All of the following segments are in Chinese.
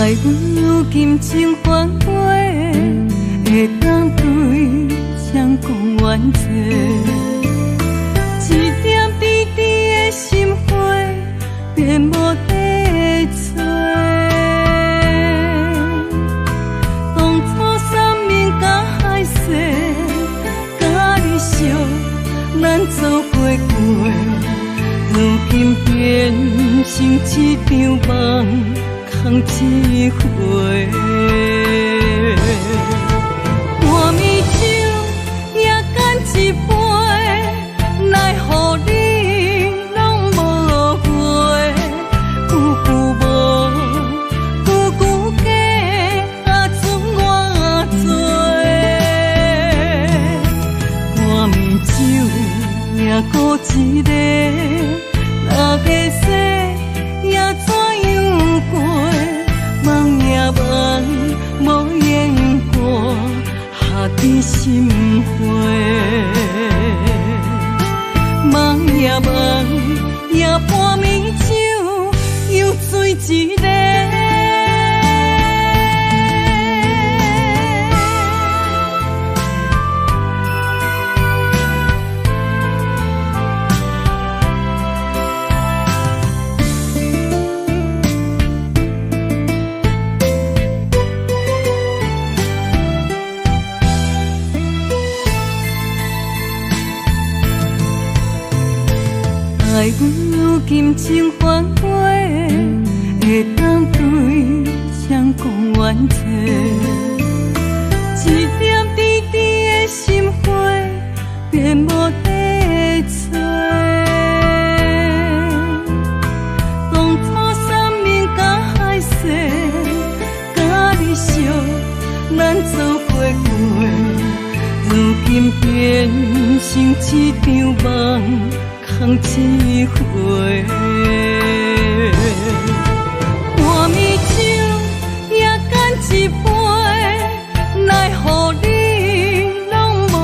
爱阮如今情反悔，会当对谁讲冤罪？一点滴滴的心花，变无地找。当初三面甲海誓，甲你惜，咱走过过，如今变成一场梦。空一回，半暝酒也干一杯，奈何你拢无回？久久无，久久假，啊准我做。半暝酒也孤一个，六个世也怎样过？梦也梦，无言过，下伫心花。梦也梦，也半暝酒，又醉一个。爱阮如今情反悔，会当对谁讲冤罪？一点滴滴的心花，变无地找。当初三面甲海誓，甲你惜，咱走过过，如今变成一场梦。空一回，半暝酒也干一杯，奈何你拢无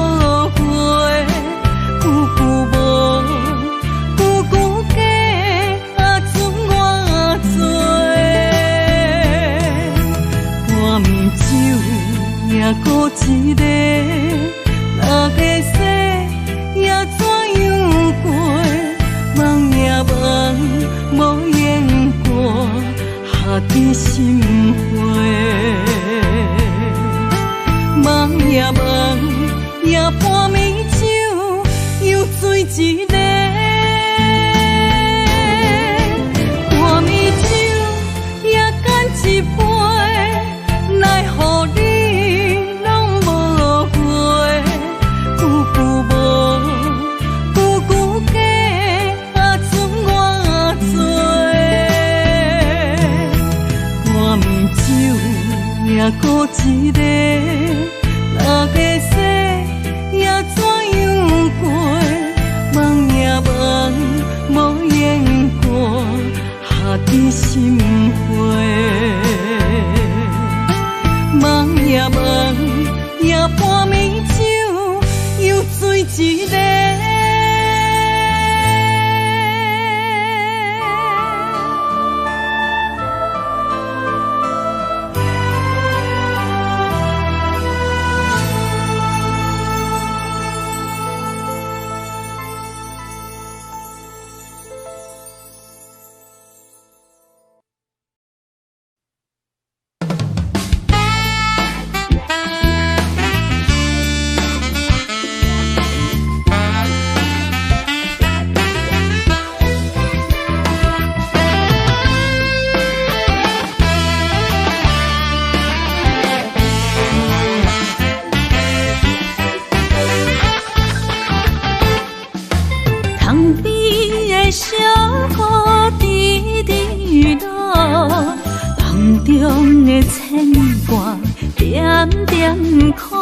回？久久无，久久假，啊准我做。半暝酒也孤一个，六个世也怎样过？梦也梦，无言过，下伫心花。梦也梦，也半暝酒，又醉一个。半暝酒也干一杯，奈何你拢无回？久久无。也孤一个，六个世也怎样过？梦也梦，无言过，下伫心花。梦也梦，也半暝酒，又醉一个。中的牵挂，点点苦，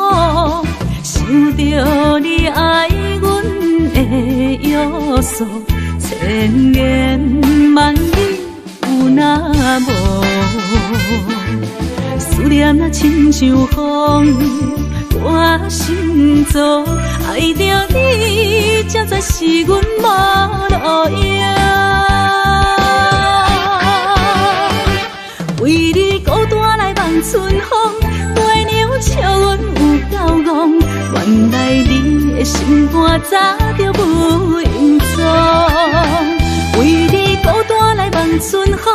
想着你爱阮的约束，千言万语有那无？思念啊，亲像风，我心中爱着你，才知是阮无路用。为你孤单春风，月娘笑阮有够戆，原来你的心肝早就无影踪。为你孤单来望春风，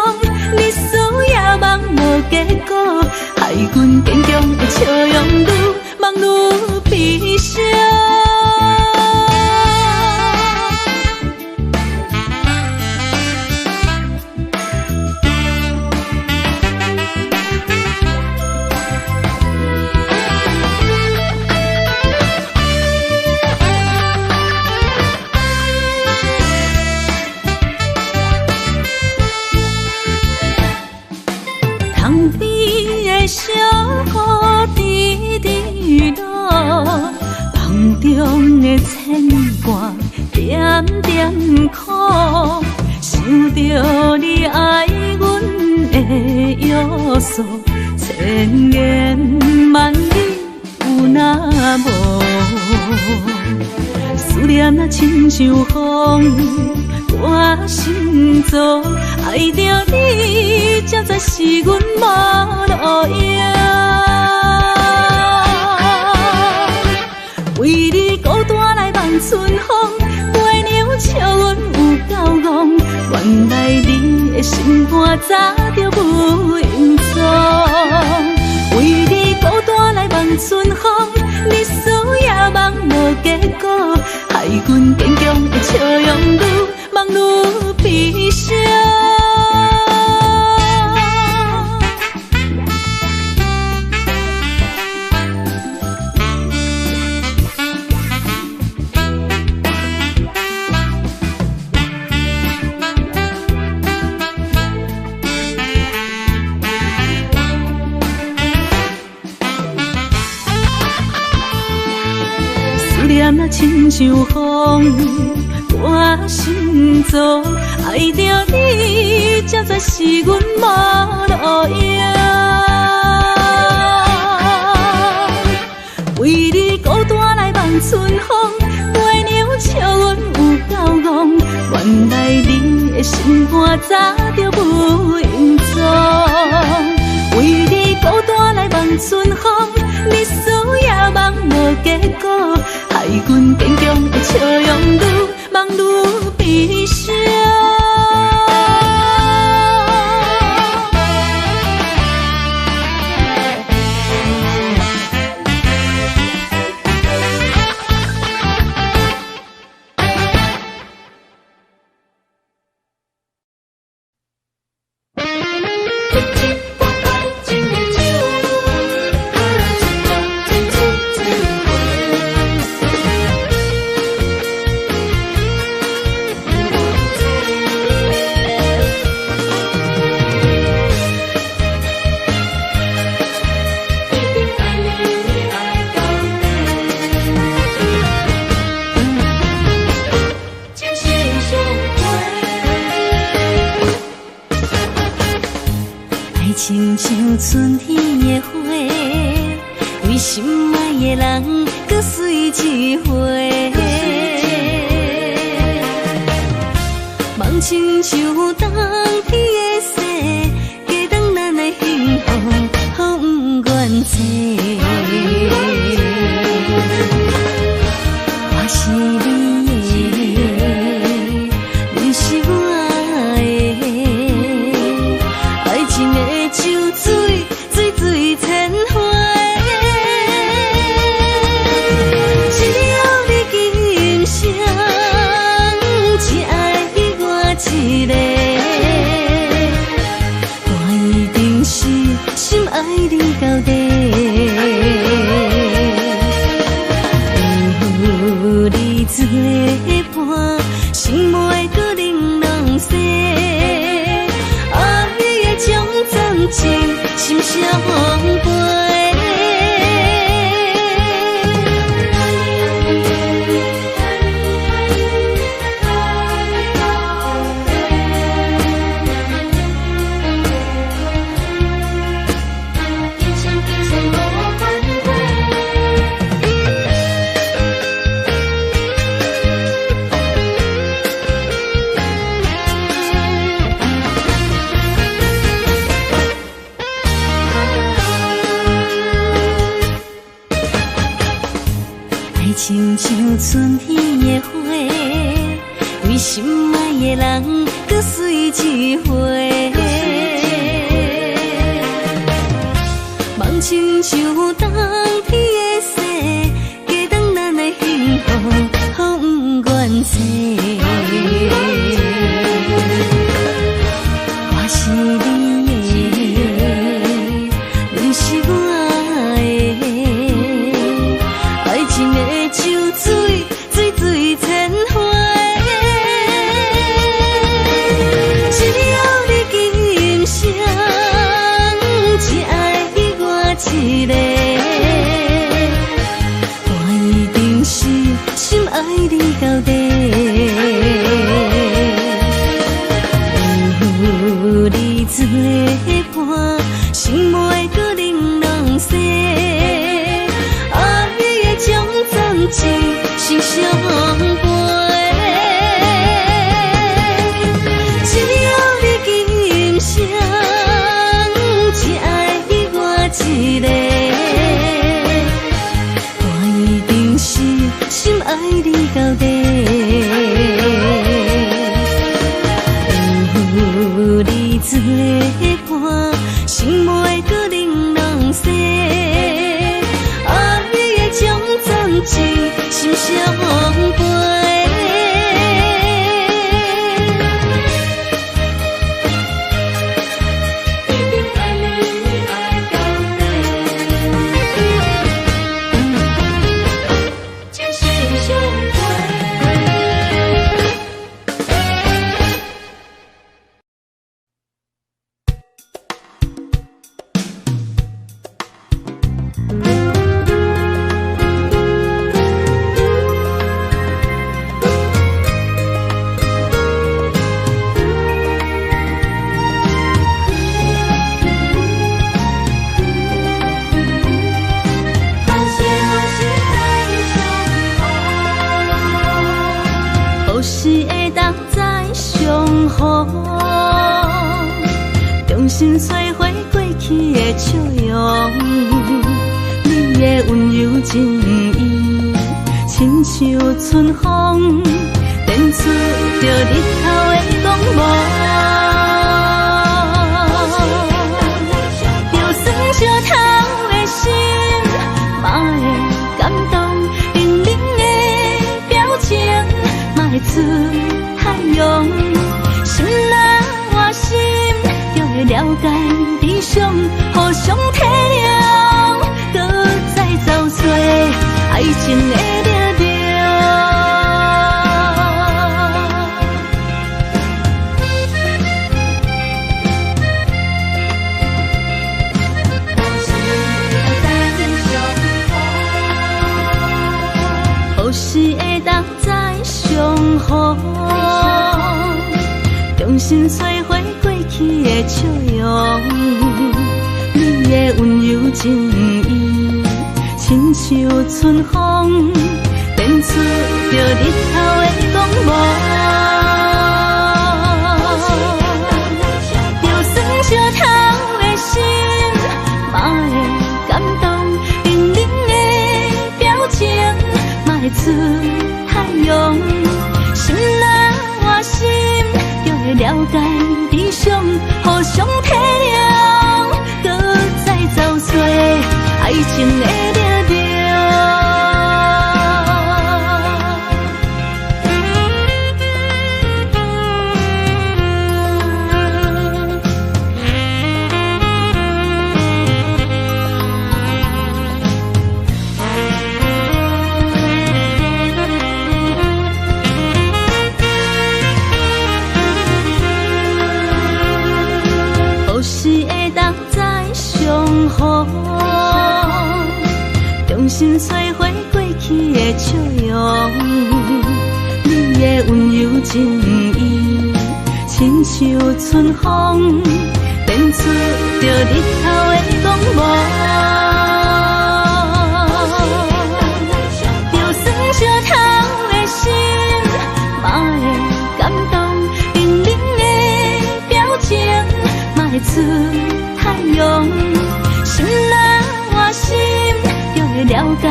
日思夜梦无结果，害阮坚强的笑容愈梦愈悲伤。塘边的小河滴滴落，梦中的牵挂点点苦，想着你爱阮的约束，千言万语有那无？思念啊亲像风，我心中爱着你，才知是阮无路用。为你孤单来望春风，月娘笑阮有够戆，原来你的心肝早就无影踪。为你孤单来望春风，日思夜梦无结果，害阮坚强的笑容愈梦愈悲伤。思念啊亲像风，我心中爱着你，才知是阮无路用。为你孤单来望春风，月娘笑阮有够戆，原来你的心肝早就无影踪。为你孤单来望春风，日思夜梦无结果，害阮坚强的笑容愈梦愈悲伤。亲像春天的花，为心爱的人搁随一回。梦亲像冬天的雪，加长咱的幸福，予不愿切。我是你的，你是我的，爱情的酒水，水水千回。只要你今生只爱我一个，我一定是心爱你到底。有你作伴，心袂搁玲珑色。爱的种暂情，心相陪。亲像春天的花，为心爱的人，搁随一回。梦亲像冬天的雪，加长咱的幸福，风愿吹。我是你的，你是我的，爱情的酒水，水水千回。只要你今生只爱我一个，我一定是心爱你到底。有你做伴，心袂搁冷冷雪，爱的种暂一心相陪。只要你今生只爱我一个，我一定是心爱你到底。有你做伴，心袂搁冷冷雪，爱的种暂一心相陪。何时会当再相逢？重新找回过去的笑容。你的温柔情意，亲像春风，电出着日头的光芒。就算烧透的心，嘛会感动，冷冷的表情。会出太阳，心若换心，就会了解理想，互相体谅，搁再找找爱情的力量。何时会当再相逢？重新找回过去的笑容。你的温柔情意，亲像春风，电出着日头的光芒。就算烧透的心，嘛会感动，冷冷的表情，嘛会出太阳。心若换心，就会了解理想，互相体谅，搁再找找爱情的力量。何时会当再相逢？重新找回过去的笑容。你的温柔情意，亲像春风，电出着日头的光芒。就算烧透的心，嘛会感动，冷冷的表情。会出太阳，心若换心，就会了解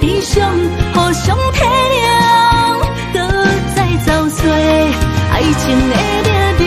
理想。互相体谅，搁再走衰，爱情的热潮。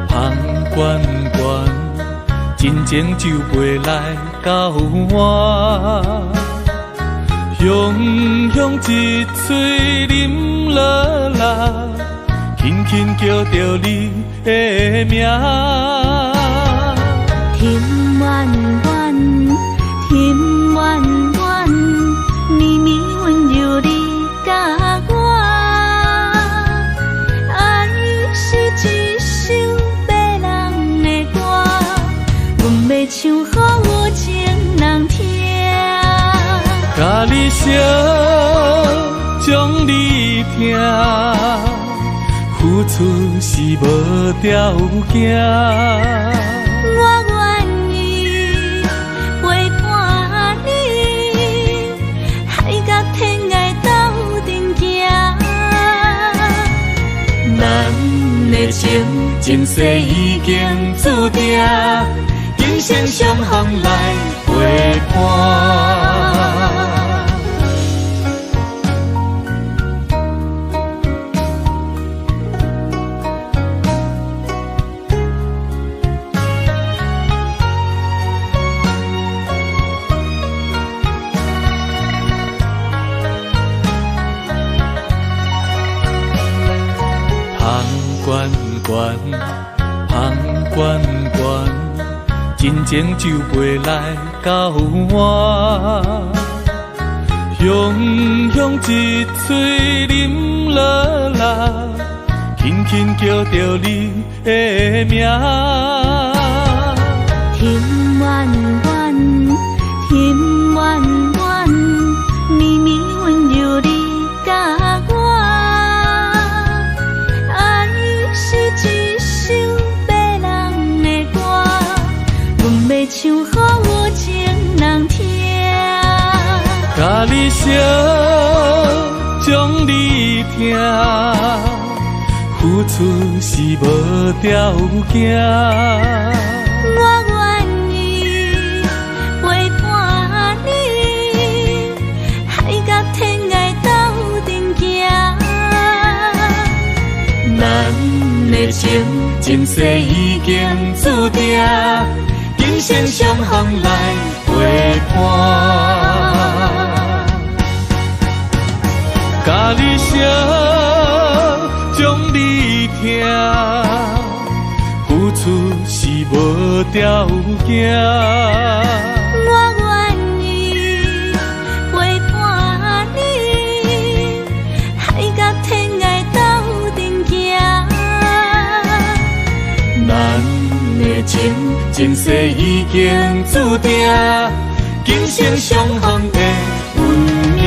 香悬悬，真情就袂来到我。香香一嘴啉落来，轻轻叫着你的名。甜圆圆，甜圆圆，绵绵温柔你甲我。要唱予有情人听，甲你烧，将你听，付出是无条件。我愿意陪伴你，海角天涯斗阵行。咱的情，前世已经注定。今生相逢来陪伴。香悬悬，香悬悬。真情就袂来到我，香香一嘴啉落来，轻轻叫着你的名。甜圆圆，甜圆圆，绵绵温柔你甲我。爱是一首别人的歌。要唱予有情人听，甲你烧，将你听，付出是无条件。我愿意陪伴你，海角天涯斗阵行。咱的情，前世已经注定。今生相逢来陪伴，甲你烧，将你听，付出是无条件。我愿意陪伴你，海角天涯斗阵行。咱的情，前世已经注定，今生相逢的运命。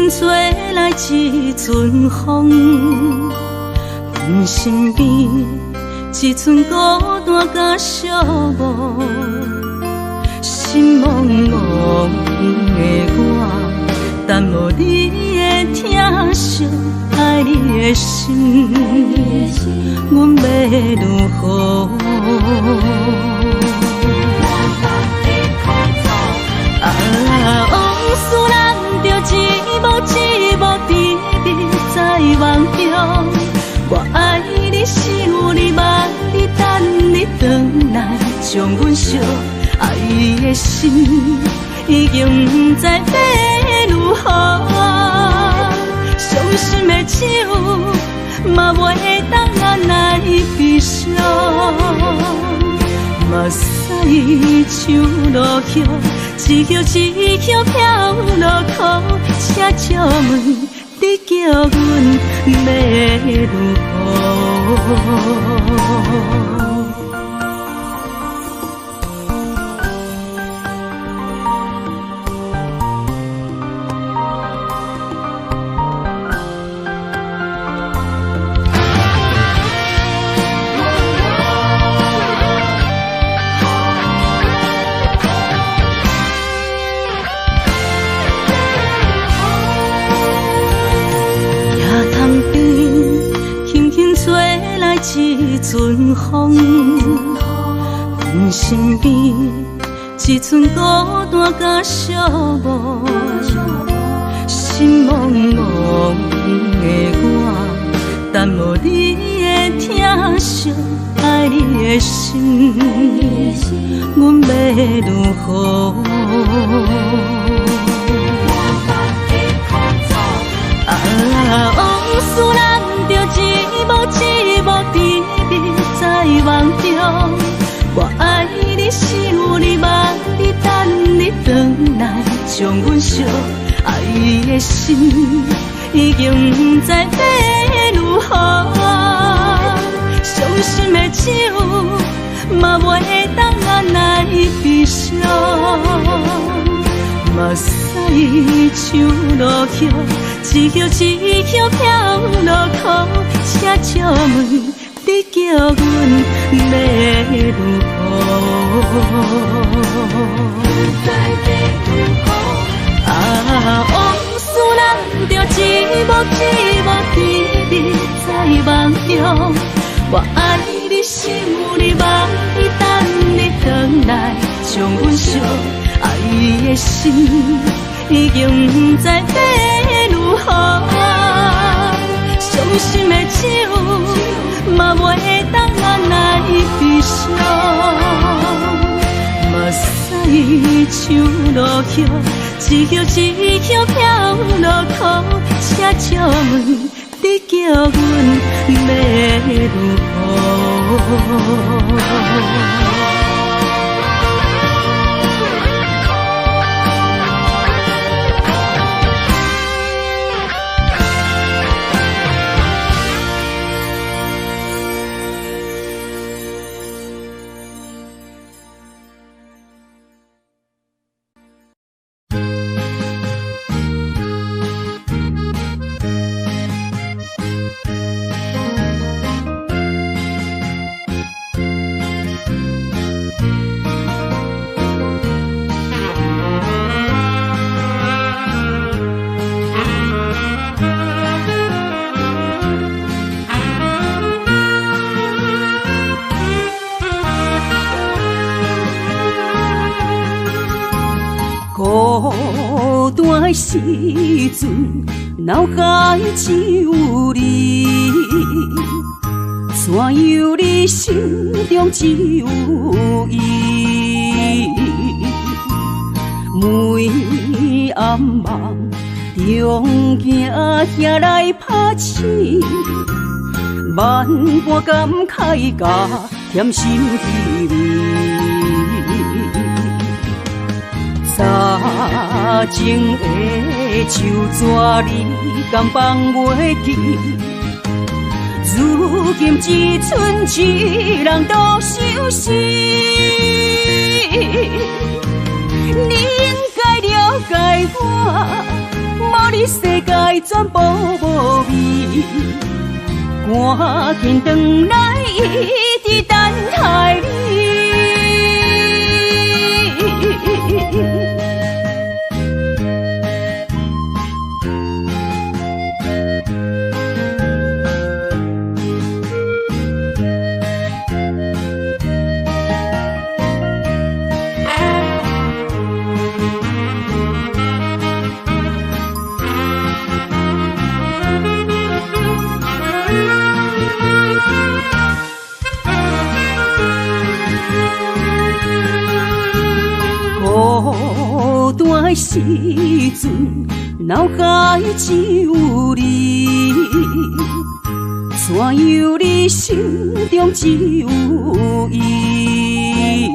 轻吹来一阵风，阮身边一寸孤单甲寂寞，心茫茫的我，等无你的疼惜，爱你的心，阮要如何？往事人着一幕一幕甜蜜在梦中，我爱你想你望你等你回来，将阮惜爱的心已经不知要如何，伤心的手嘛袂当按来悲伤，目屎像落雨。一曲一曲飘落雨，请借问你叫阮要如何？一阵风，阮身边一寸孤单甲寂寞，心茫茫的我，等无你的疼惜，爱你的心，阮要如何？往事人着一幕一幕甜蜜在梦中，我爱你想你望你等你回来，将阮惜爱的心已经不知要如何，伤心的手嘛袂当按来悲伤，目屎像落雨。一曲一曲飘落雨，请借问你叫阮要如何？往事人着一幕一幕甜蜜在梦中，我爱你想你望你等你回来，将阮惜爱的心已经不知要如何，伤心的手嘛袂当按来悲伤，目屎像落雨，一曲一曲飘落雨，请借问你叫阮要如何？孤单的时阵，脑海只有你，怎样你心中只有伊？每暗梦中惊遐来拍醒，万般感慨甲甜心滋味。早前的手纸你敢放袂记？如今一寸一人都相思。你应该了解我，无你世界全部无味，赶紧回来，一直等待你。孤单的时阵，脑海只有你，怎样你心中只有伊？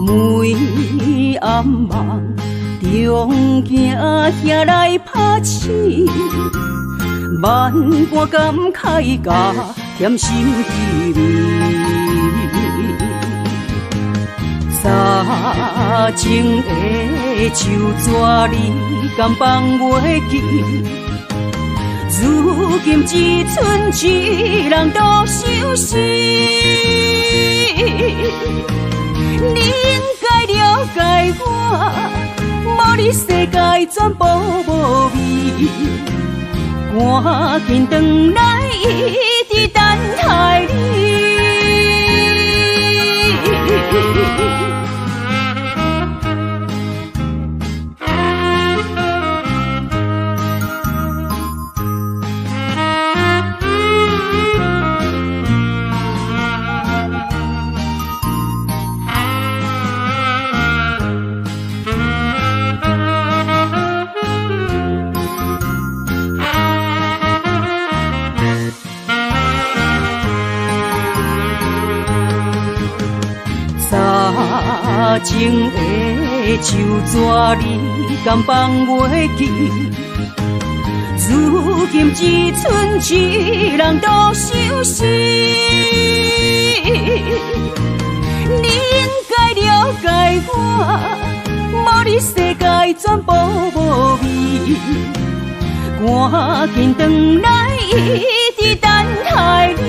每暗梦中惊遐来拍醒，万般感慨甲甜心滋味。早前的旧纸你敢放袂记？如今只剩一人独相思。你应该了解我，无你世界全部无味。赶紧回来，一直等待你。早前的旧纸你敢放袂记？如今只剩一人独相思。你应该了解我，无你世界全部无味。赶紧回来，一直等待你。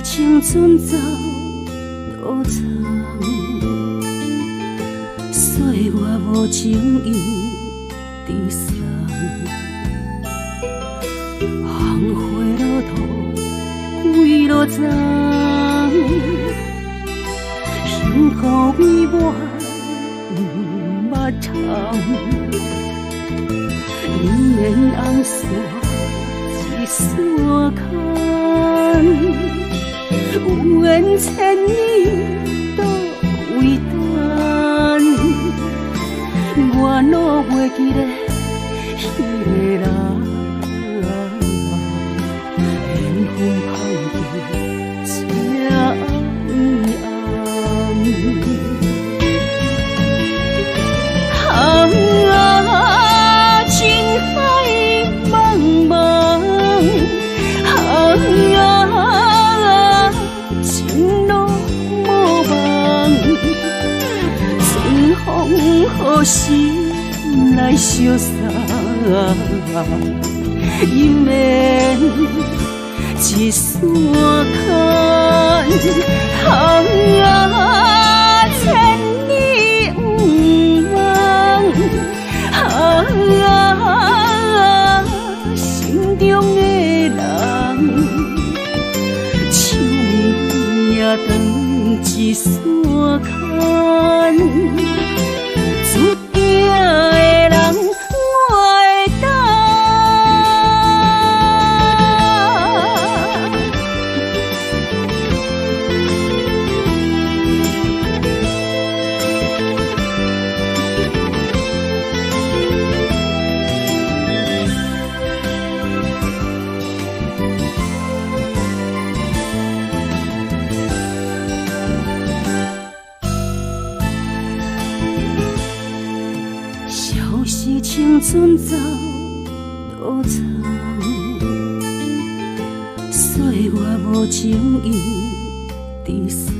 青春走多长，岁月无情意地送，红花落土归落丛，幸福美满目窗，连绵红线一线牵。有缘千年，倒为等，我哪袂记得迄个人，缘分歹去这暗暗，情海茫茫，何时来相送？姻缘一线牵，千里不忘，心中的人，手也长一线牵。注定消失青春走多长，岁月无情意地送，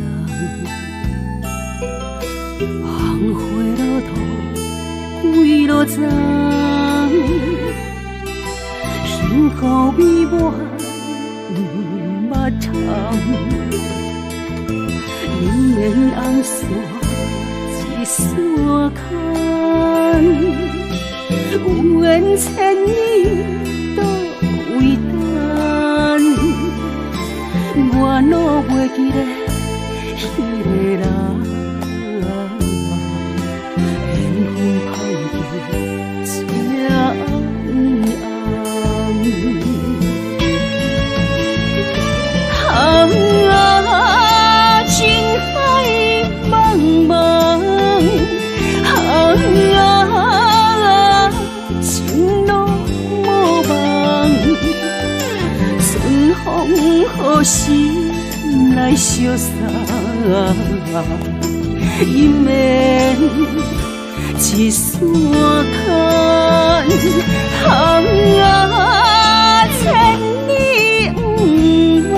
红花落土归落丛，幸福美满捌通，人面红线一线牵，有缘千年都为等，我哪袂记得迄个人，缘分歹去这红啊，情海茫茫，啊，情路无望，春风何时来相送？姻缘一线牵，啊，千里不忘，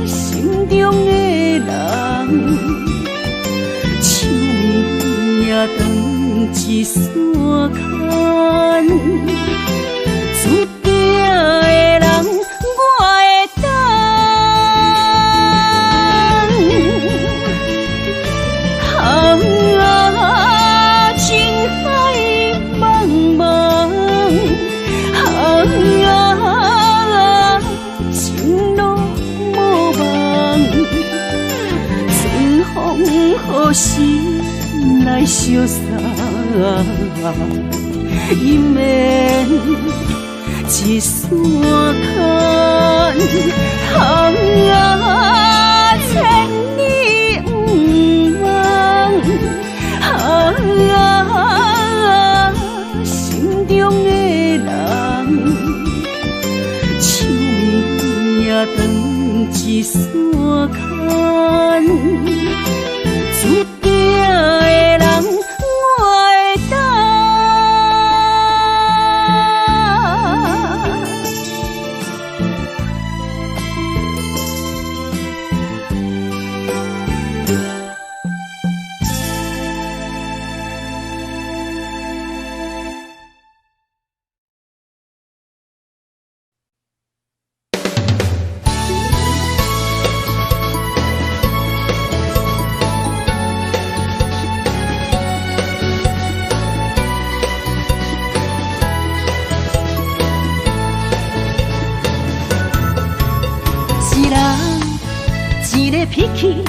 心中的人，手也长一线牵，注定的人我会等，情海茫茫，情路无望，春风何时来相送？姻缘一线牵，千里不忘，心中的人，手也长一线牵，注定的人我会等。一个脾气，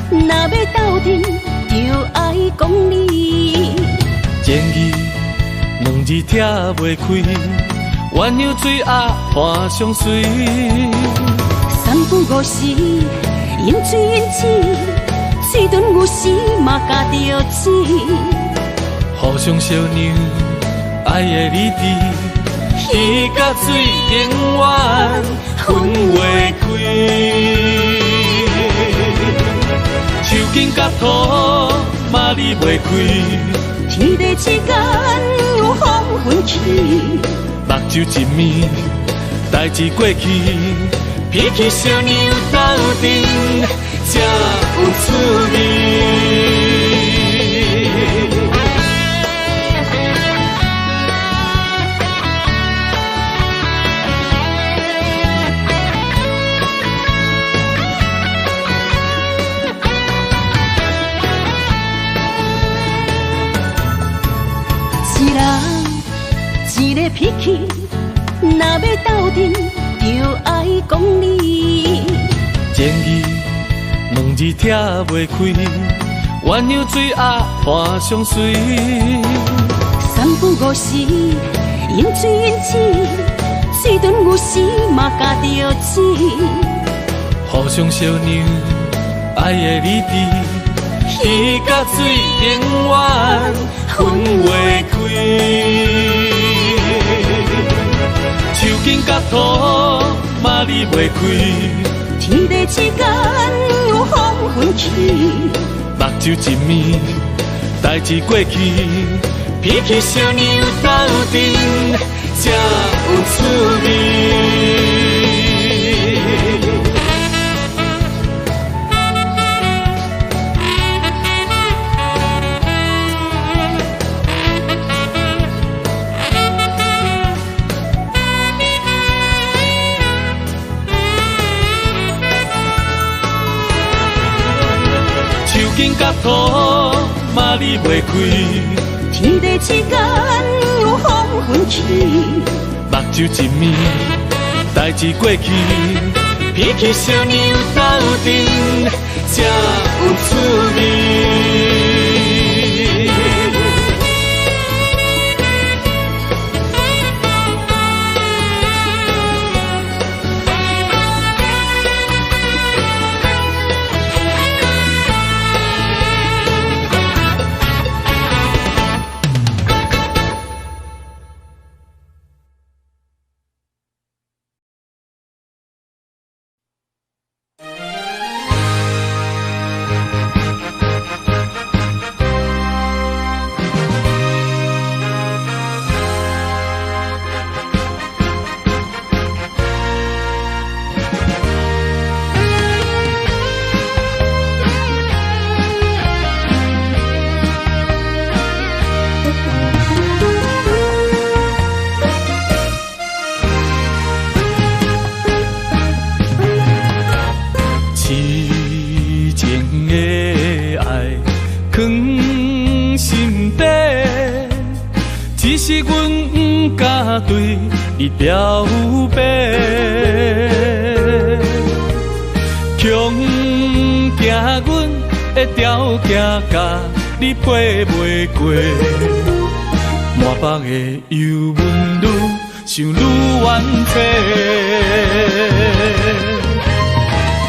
若要斗阵，就爱讲理。前语两字拆袂开，鸳鸯水鸭伴相随。三不五时，饮水饮水，水顿有时嘛加着钱。互相相让，爱的理智，鱼甲水永远分袂开。手紧甲土嘛离袂开，天地之间有风云起，目睭一暝，代志过去，脾气小娘斗阵才有趣味。一个脾气，若要斗阵，就爱讲理。前语两字拆袂开，鸳鸯水鸭伴相随。三不五时，饮水饮水，水顿有时嘛加着钱。互相相让，爱的理智，鱼甲水永远分袂开。手紧甲土嘛离袂开，天地之间有风云起，目睭酒一暝，代志过去，脾气少年有斗阵，才有趣味。紧甲土嘛离袂开，天地之间有风云起，目睭一暝，代志过去，脾气少年有斗阵，才有趣味。对你表白，强行阮的条件甲你配袂过，满腹的忧闷愈想愈怨气，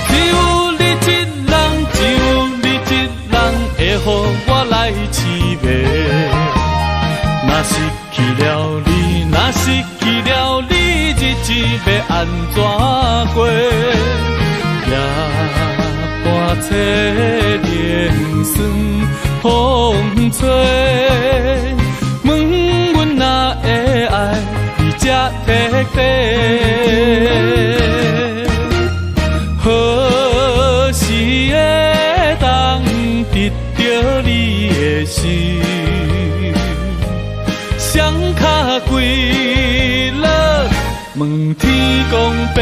只有你一人，只有你一人会予我来凄迷，若失去了你。若失去了你，日子要安怎过？夜半切连酸风吹，问阮哪会爱你这彻底？何时会当得到你的心？双脚跪落，问天公伯。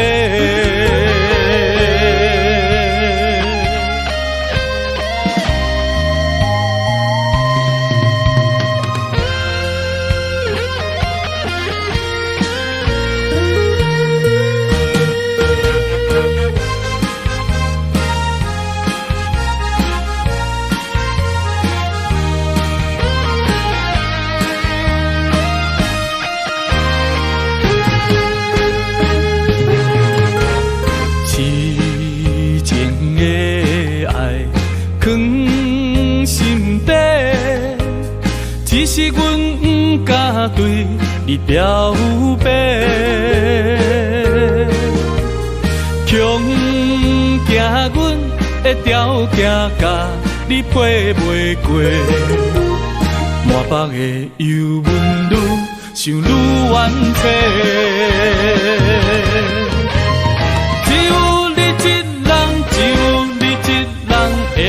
是阮不敢对你表白，强行阮的条件甲你配袂过，满腹的忧闷愈想愈怨气，只有你一人，只有你一人会予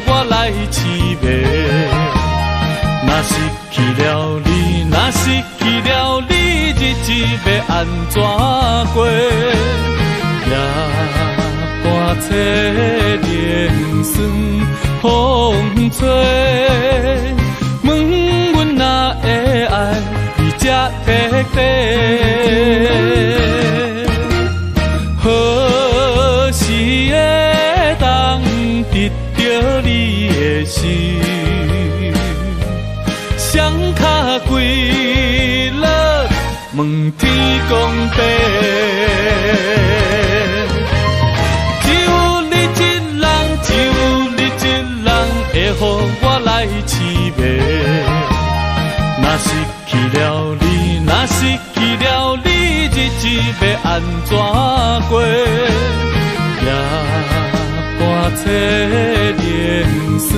我来凄迷。若失去了你，若失去了你，日子要安怎过？夜半切连酸风吹，问阮哪会爱你这彻底？何时会当得到你的心？双脚跪落，问天公伯。只有你一人，只有你一人会予我来凄迷。若失去了你，若失去了你，日子要安怎过？夜半切连酸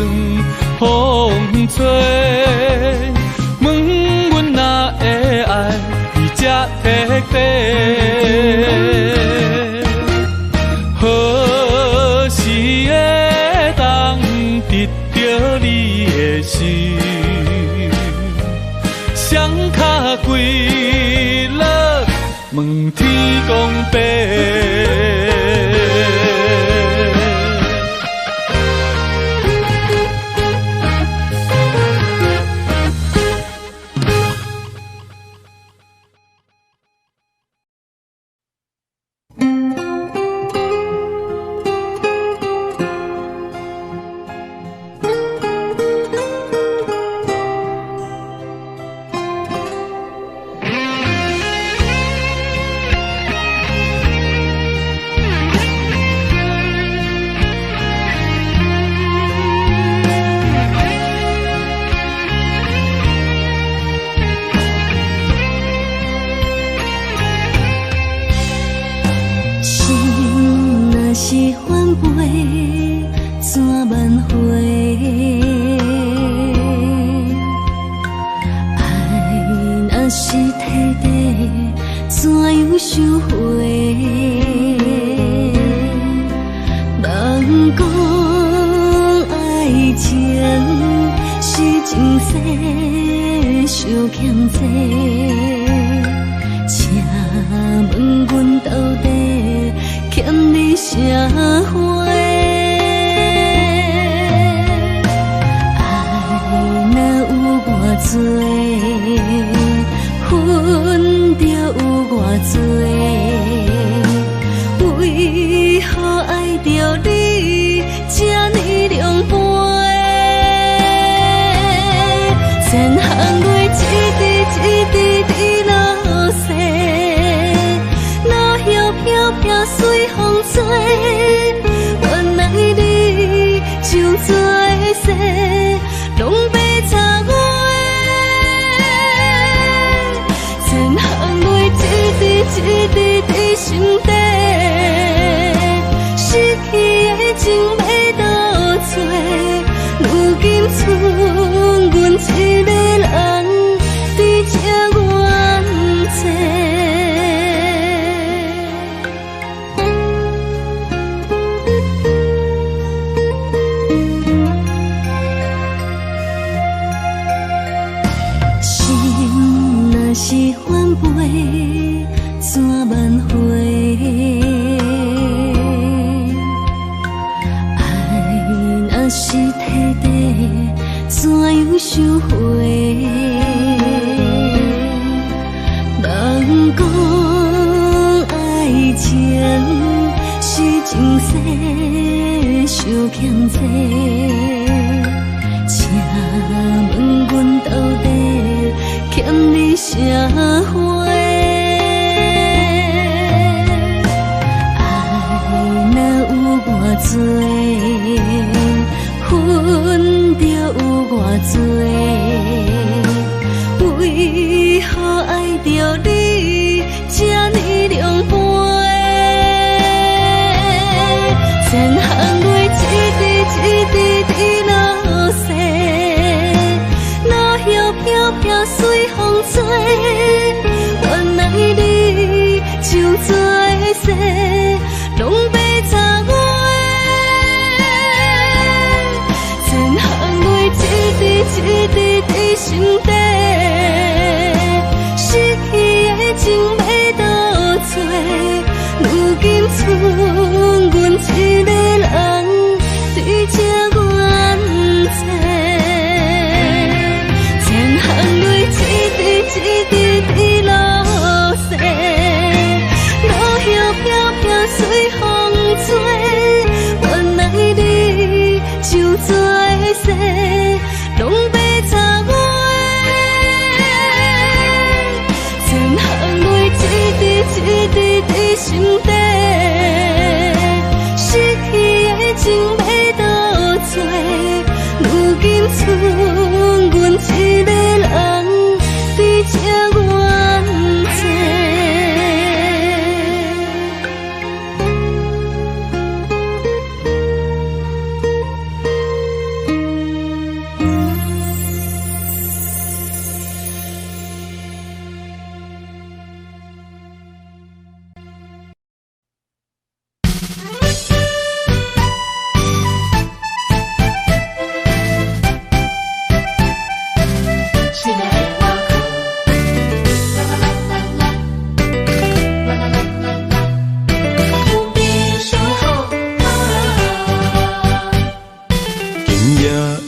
找，问阮哪会爱你这彻底？何时会当得到你的心？双脚跪落，问天公伯。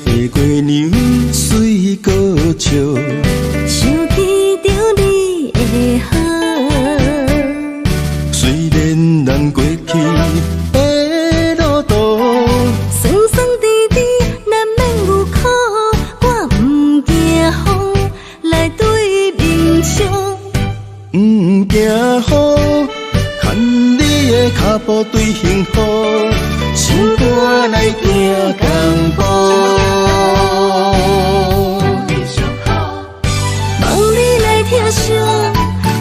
的月娘水歌笑，想起着你的好。虽然咱过去的路途，酸酸甜甜难免有苦，我不惊风来对面笑。不惊雨，牵你的脚步对幸福，心肝来行共步。望你来听声，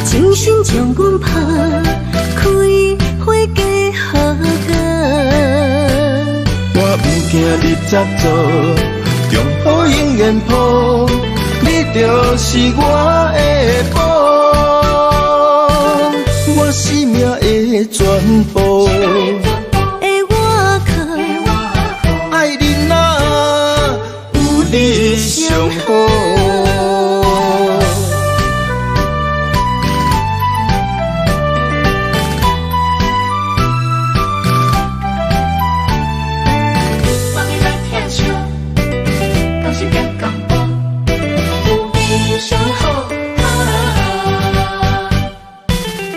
精心将阮拍开花嫁好嫁。我不惊你杂做，中好永远抱，你就是我的宝。我生命的全部，的我靠，爱你哪有你上好。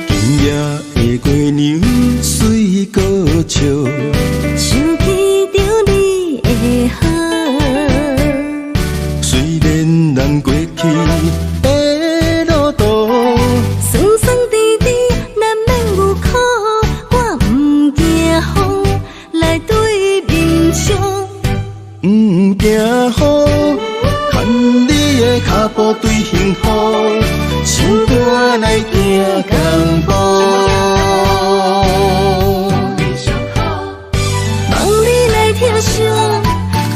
今夜的月娘水歌笑，想起着你的好。虽然咱过去的路途，酸酸甜甜难免有苦，我不惊风来对面笑。不惊雨，牵你的脚步对幸福，心肝来行共步。望你来听声，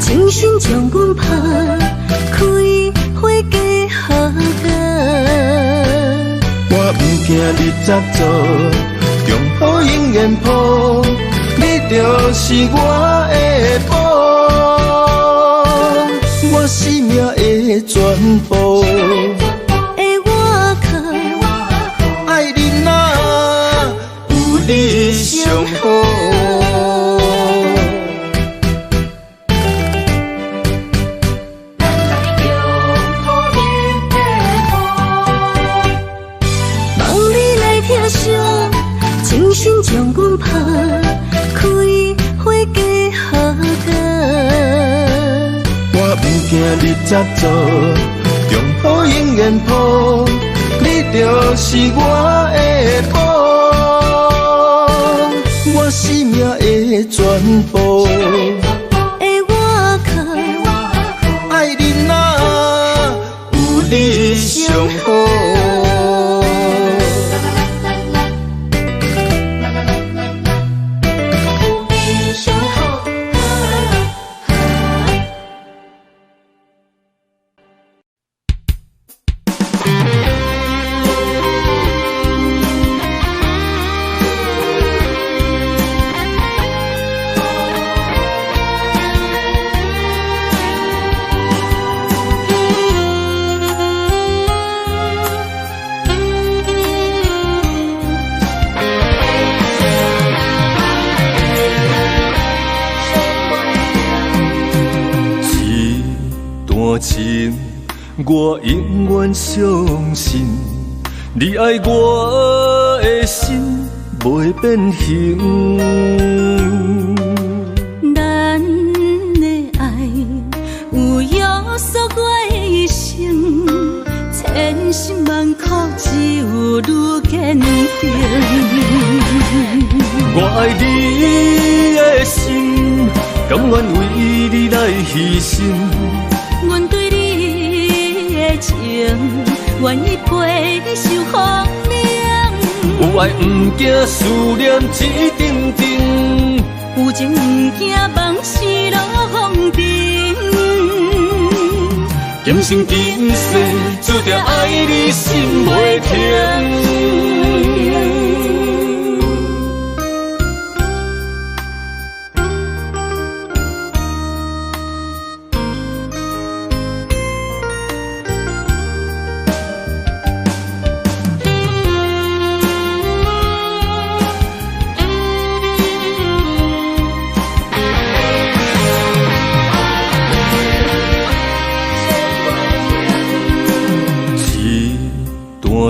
精心将阮拍开花嫁好嫁。我不惊你杂做，中好永远抱，你就是我的宝。我生命的全部，的我靠，爱你哪有你上好。望你来听声，精心将阮拍开花嫁好嫁。我不惊你杂做，中好永远抱，你就是我的宝。我生命的全部，的我靠，爱你哪有你上好。情，我永远相信，你爱我的心袂变形。咱的爱有约束我的一生，千辛万苦只有愈坚定。我爱你的心，甘愿为你来牺牲。阮对你的情，愿意陪你受风凉。有爱不惊思念一阵阵，有情不惊梦醒落风尘。今生今世注定爱你心袂停。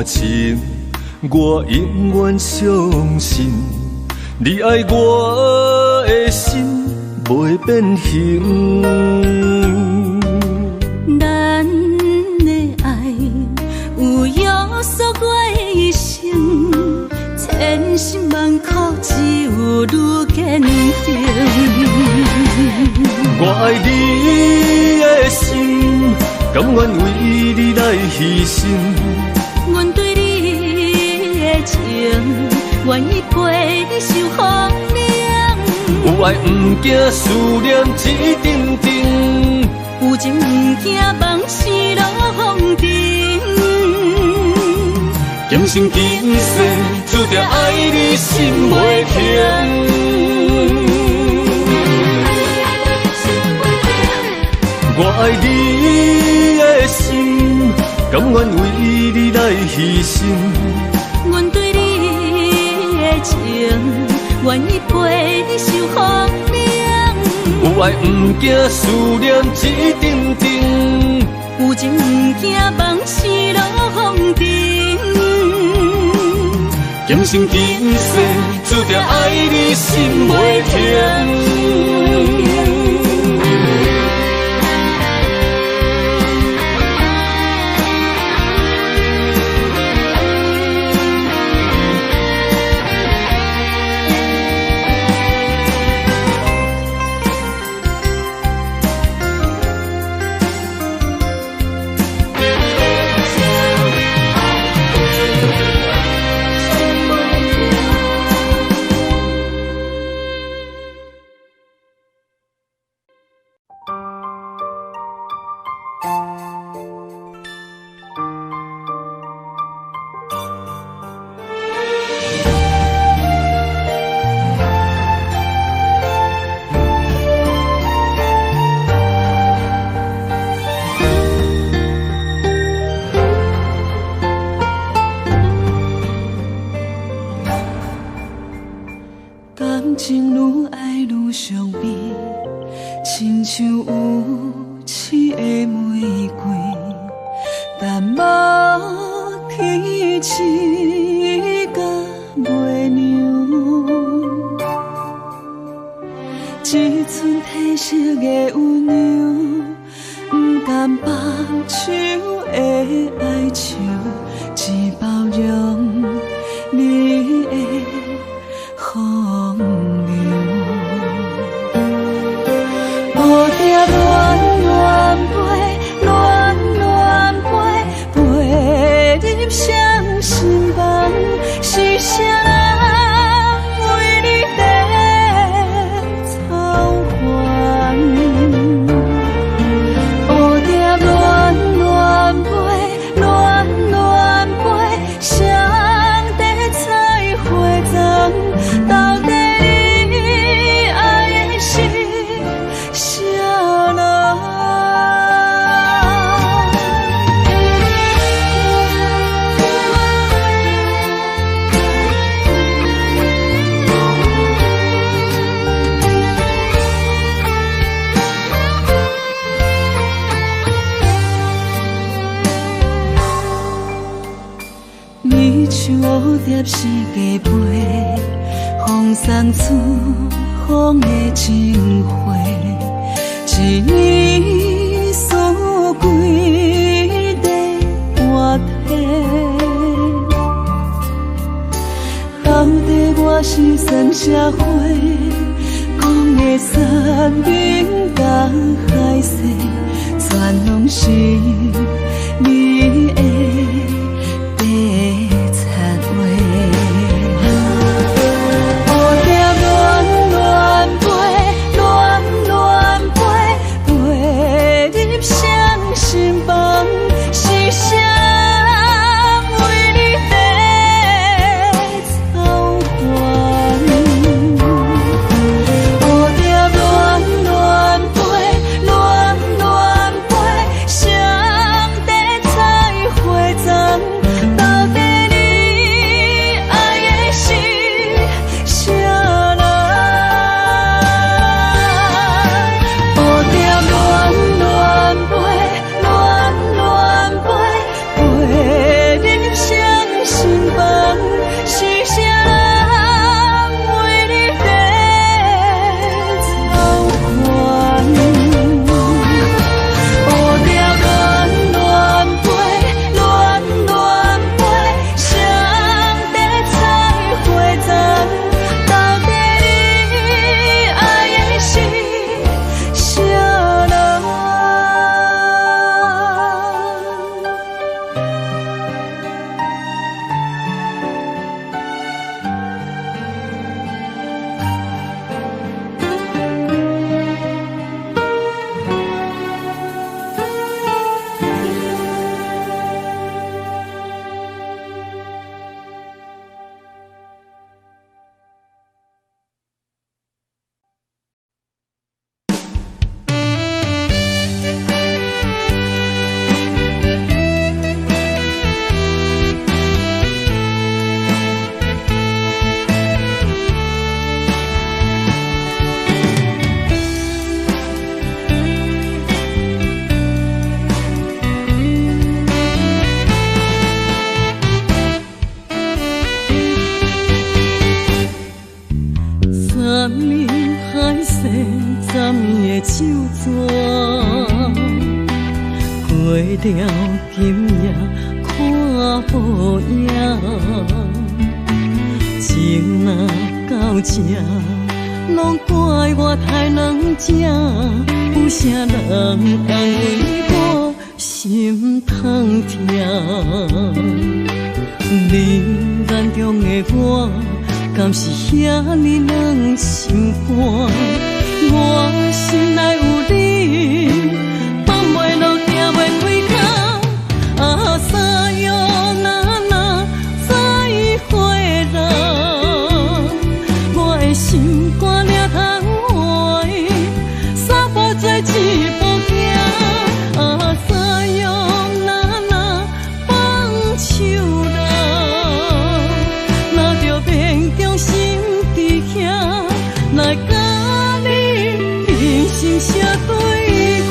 半情，我永远相信，你爱我的心袂变形。咱的爱有约束我的一生，千辛万苦只有愈坚定。我爱你的心，甘愿为你来牺牲。阮对你的情，愿意陪你受风凉。有爱不惊思念一阵阵，有情不惊梦死落风尘。今生今世注定爱你心袂停。我爱你的心，甘愿为你来牺牲。阮对你的情，愿意陪你受风凉。有爱不惊思念一阵阵，有情不惊梦死落风尘。今生今世注定爱你心袂停。感情愈爱愈伤悲，亲像有刺的玫瑰，淡薄天气甲月亮，一寸褪色的温柔，不甘放手的哀愁，只包容你的风流。蝴蝶乱乱飞，乱乱飞，飞入伤心房，是谁人为你在操烦？蝴蝶乱乱飞，乱乱飞，谁在采花丛？到底你爱的是谁人？你像蝴蝶是加飞，风送出风的情花，一年输几块汗体。到底我是算啥货？讲的山盟甲海誓，全拢是你的白贼话。蝴蝶乱乱飞，乱乱飞，飞入伤心房，是谁人为你在操烦？蝴蝶乱乱飞，乱乱飞，谁在采着今夜看无影，情若到这，拢怪我太软情，有啥人安慰我心痛痛？你眼中的我，敢是遐尼软心肝？我心内有你，放袂落，行袂开口。啊，三月那再会啦，我的心肝领通换，三步做一步行。啊，三月那放手啦，若着勉强心伫遐，来甲你平心写对歌。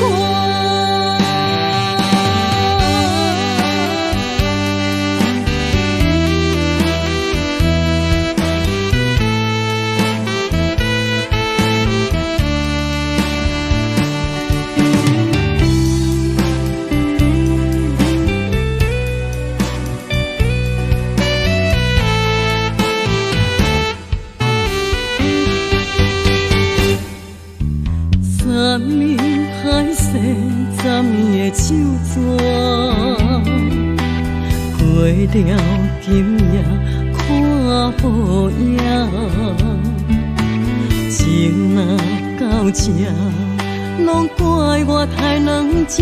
三面海誓，十面的手纸，过了今夜看无影，情若到这，拢怪我太软情，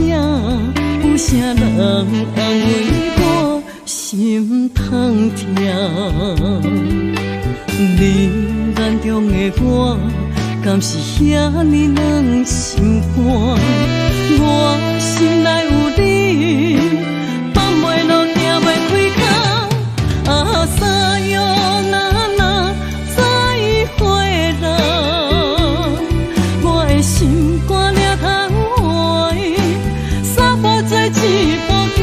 有啥人安慰我心痛痛？你眼中的我，敢是遐尼软心肝？我心内有你，放袂落，行袂开口。啊，三月那再会啦，我的心肝领通换，三步做一步行。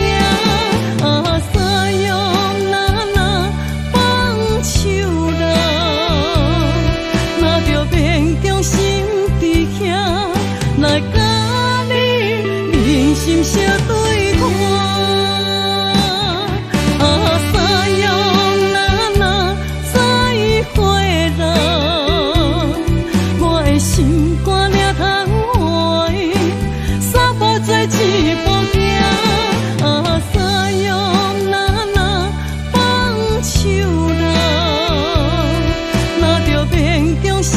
啊，三月那放手啦，若着勉强心伫遐，来甲你平心写对歌。啊，三月那再会啦，我的心肝领通换，三步做一步行。啊，三月那放手啦，若着勉强心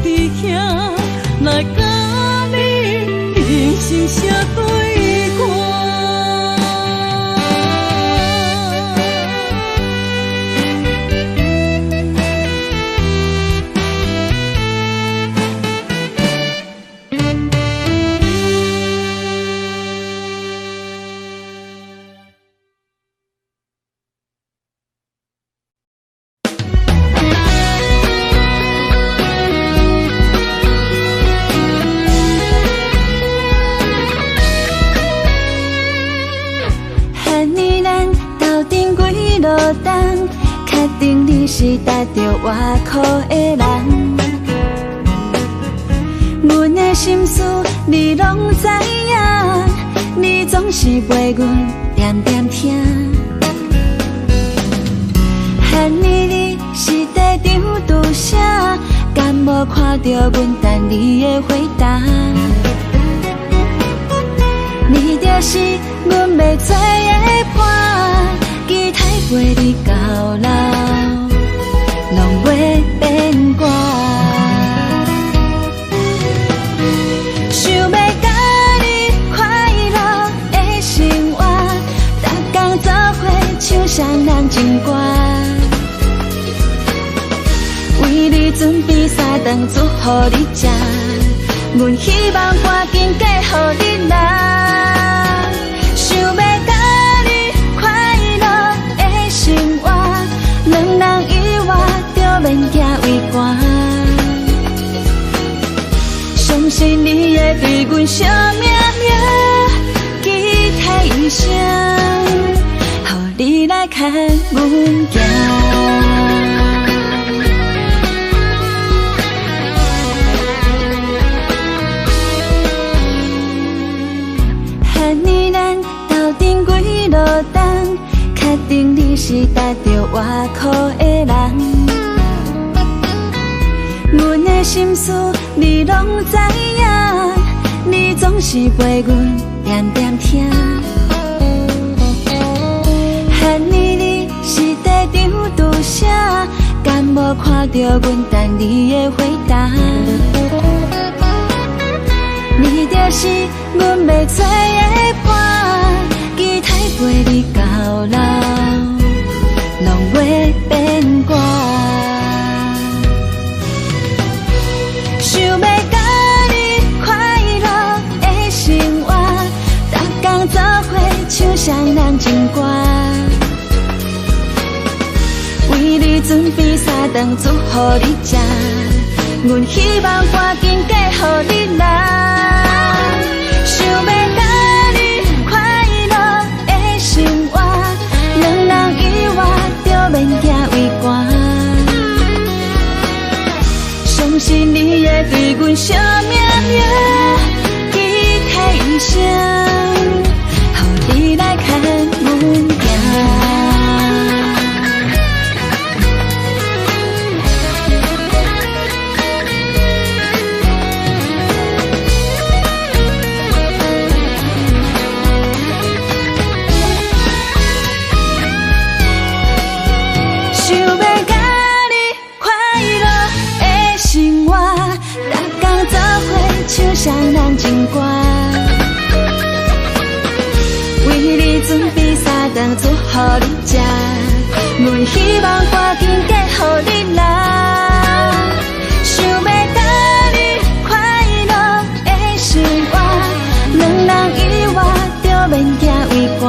伫遐，来甲你平心写对歌。汉尼咱斗阵几落冬，确定你是踏着外裤的人。阮的心事你拢知影，你总是陪阮点点听。汉尼你是在场拄啥？敢无看着阮等你的回答？你就是阮要做的伴，期待陪你到老，拢袂变卦。想要甲你快乐的生活，逐天做伙唱双人情歌，为你准备三顿煮予你食，阮希望赶紧嫁予你啦。想要甲你快乐的生活，两人以外就免惊畏寒。相信你会对阮惜命命，期待一生，予你来牵阮行。汉尼咱定几落冬，确定你是踏着外裤的人。阮的心事你拢知影，你总是陪阮点点听。恨你是在场拄啥，敢无看到阮等你的回答？你就是阮要找的伴，期待陪你到老，拢会变卦。想要甲你快乐的生活，逐天做伙唱双人情歌，为你准备3顿煮予你食，阮希望赶紧嫁予你啦。想要甲你快乐的生活，两人以外就免行为寒。相信你会对阮惜命命，期待一生，予你来看阮行。唱双人情歌，为你准备3顿煮予你食，阮希望赶紧嫁予你啦。想要甲你快乐的生活，两人以外就免行为寒。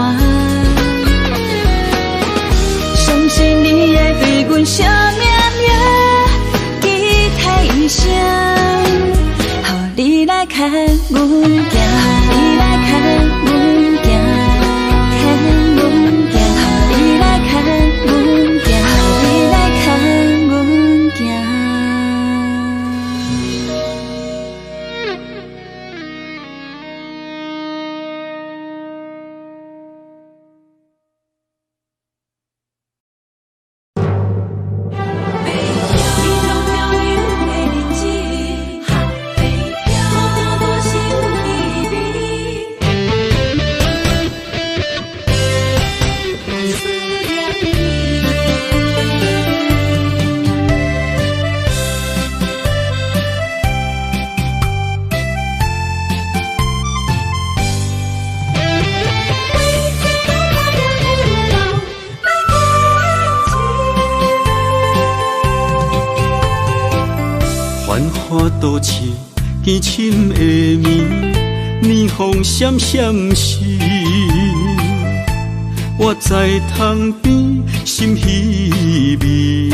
相信你会对阮惜命命，期待一生。你来看阮行，你来看阮行，看阮行，你来看阮行，你来看阮行。都市轻深的暝，年风闪闪时，我在窗边心稀微。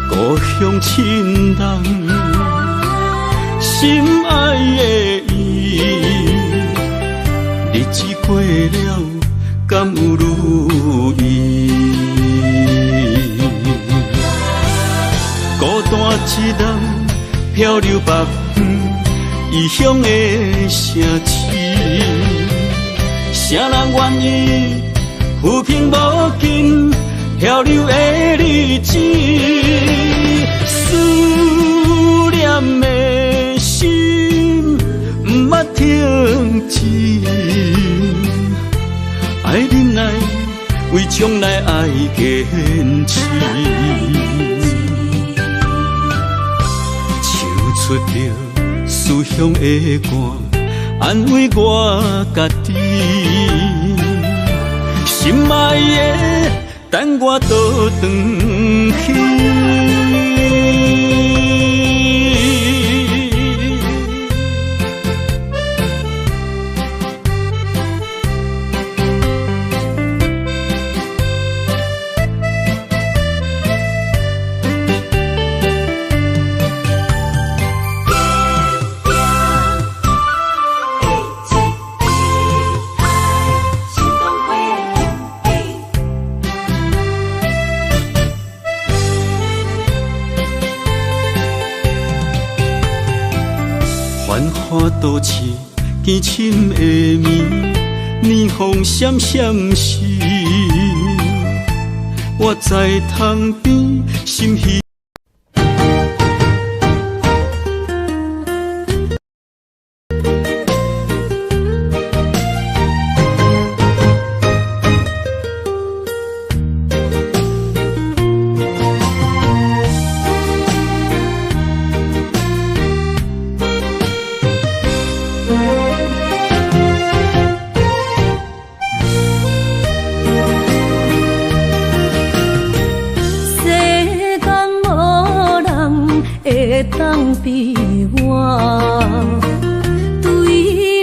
故乡亲人，心爱的伊，日子过了，敢有如意？孤单一人漂流北方，异乡的城市，啥人愿意浮萍无尽漂流的日子？思念的心不捌停止，爱忍耐，为将来爱坚持。唱出着思乡的歌，安慰我家己。心爱的，等我倒转去。繁华都市见深的暝，年风闪闪时，我在窗边心稀。当比我对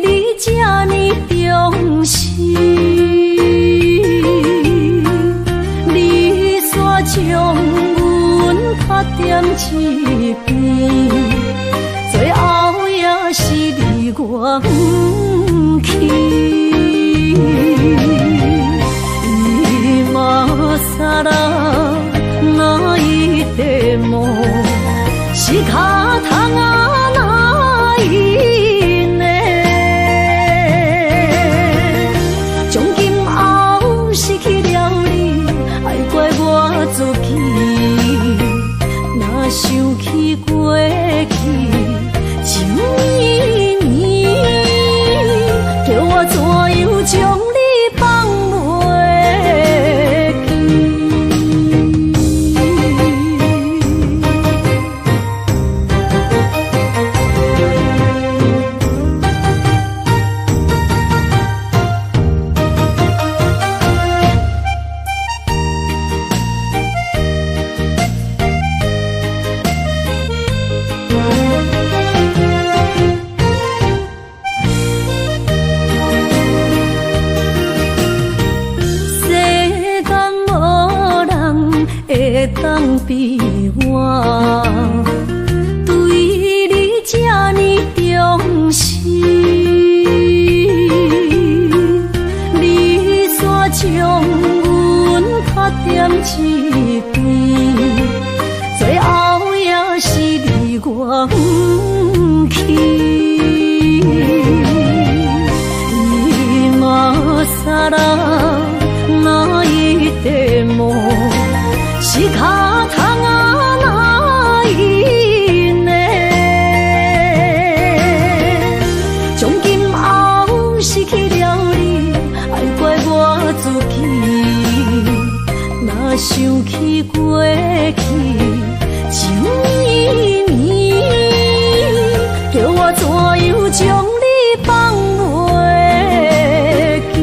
你这呢重视，你煞将阮拍点一边，最后也是你我不去。今さら泣いても仕方がないね。从今后失去了你，爱怪我自己。若想起过去情绵绵，叫我怎样将你放袂记？当比我对你这呢重视，你煞将阮拍点一边，最后也是你我不去。今さら泣いても仕方がないね。从今后失去了你，爱怪我自己。若想起过去情绵绵，叫我怎样将你放袂记？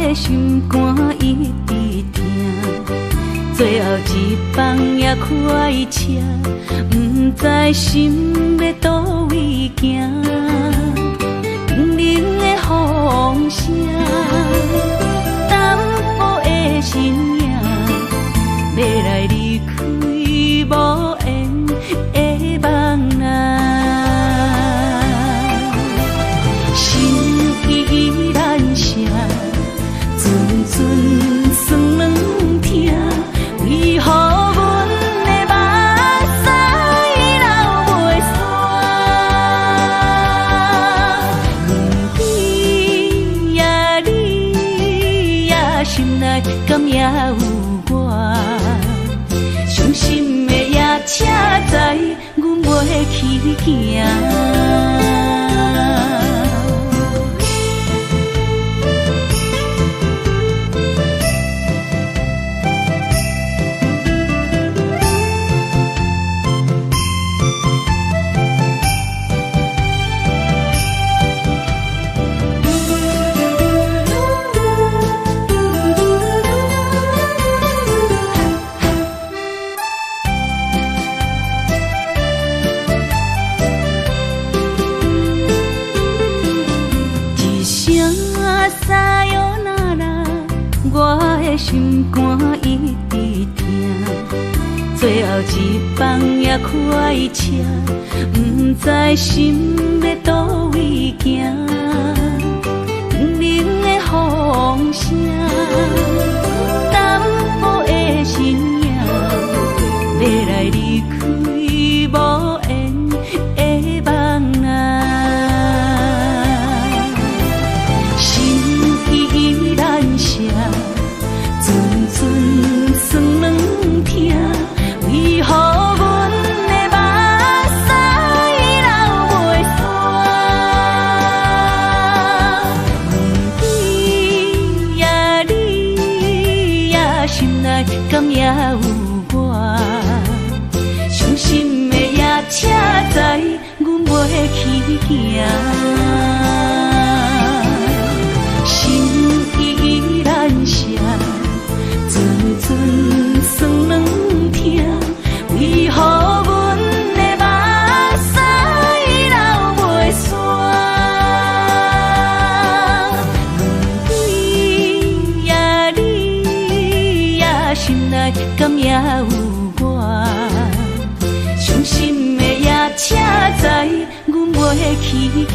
的心肝一直疼，最后一棒也开车，不知心要倒位行。冷冷的风声，淡薄的身影，要来离开无缘的梦啊。心依然舍，阵阵酸软疼，为何阮的目屎流袂煞？问你呀，你呀，心内敢也有我？伤心的夜车载，阮袂去行。心肝一直疼，最后一棒也开车，不知心要倒位行。冷冷的风声，淡薄的身影，要来离开无缘的梦啊。心依然舍。阵阵酸软疼，为何阮的目屎流袂煞？问你呀，你呀，心内敢也有我？伤心的夜车载，阮袂去行。心依然舍。阵阵酸软疼，为何阮的目屎流袂煞？问你呀，你呀，心内敢也有我？伤心的夜车载，阮袂去行。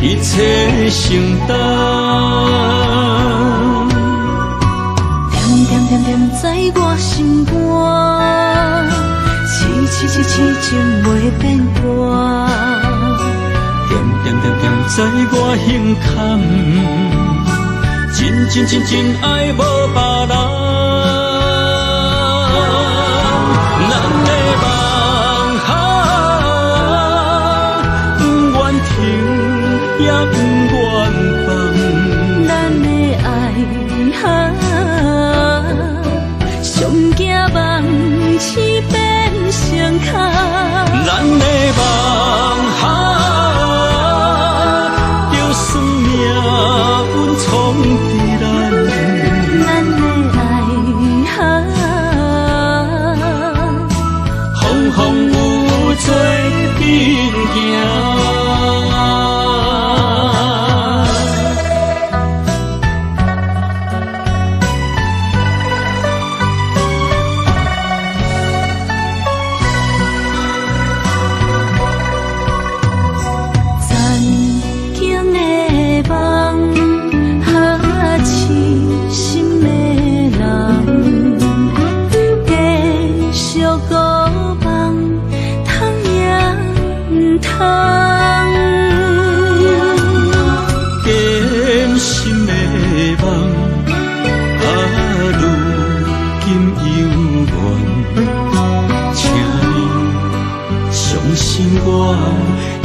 一切承担，点点点点在我心肝，痴情袂变卦，点点点点在我胸坎，真爱无别人。咱的梦不愿停，也不愿放。咱的爱上惊梦痴变成空。咱的梦风风雨做阵行。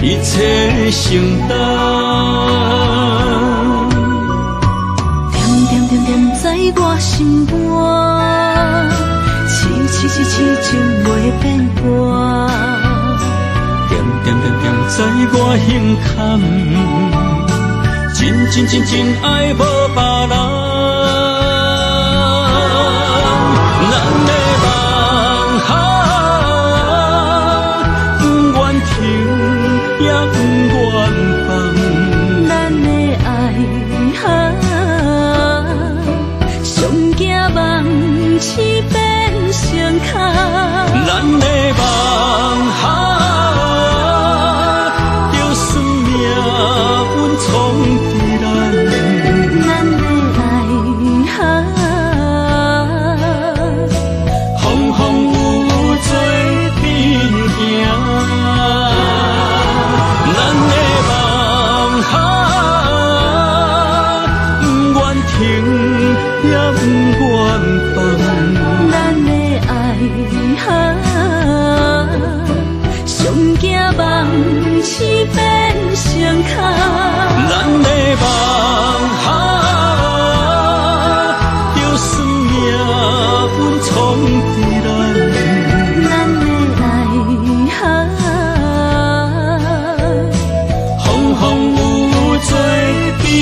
一切承担，点点点点在我心肝，痴情袂变卦。点点点点在我心坎，真爱无别人。咱的梦不愿停，也不愿放。咱的爱上惊梦痴变成空。咱的梦就算命运冲伫咱。咱的爱风风雨雨做阵行。咱的梦不愿停，也不愿放。咱的爱上惊梦痴变成空。咱的梦就算命运冲伫咱。咱的爱风风雨雨做阵行。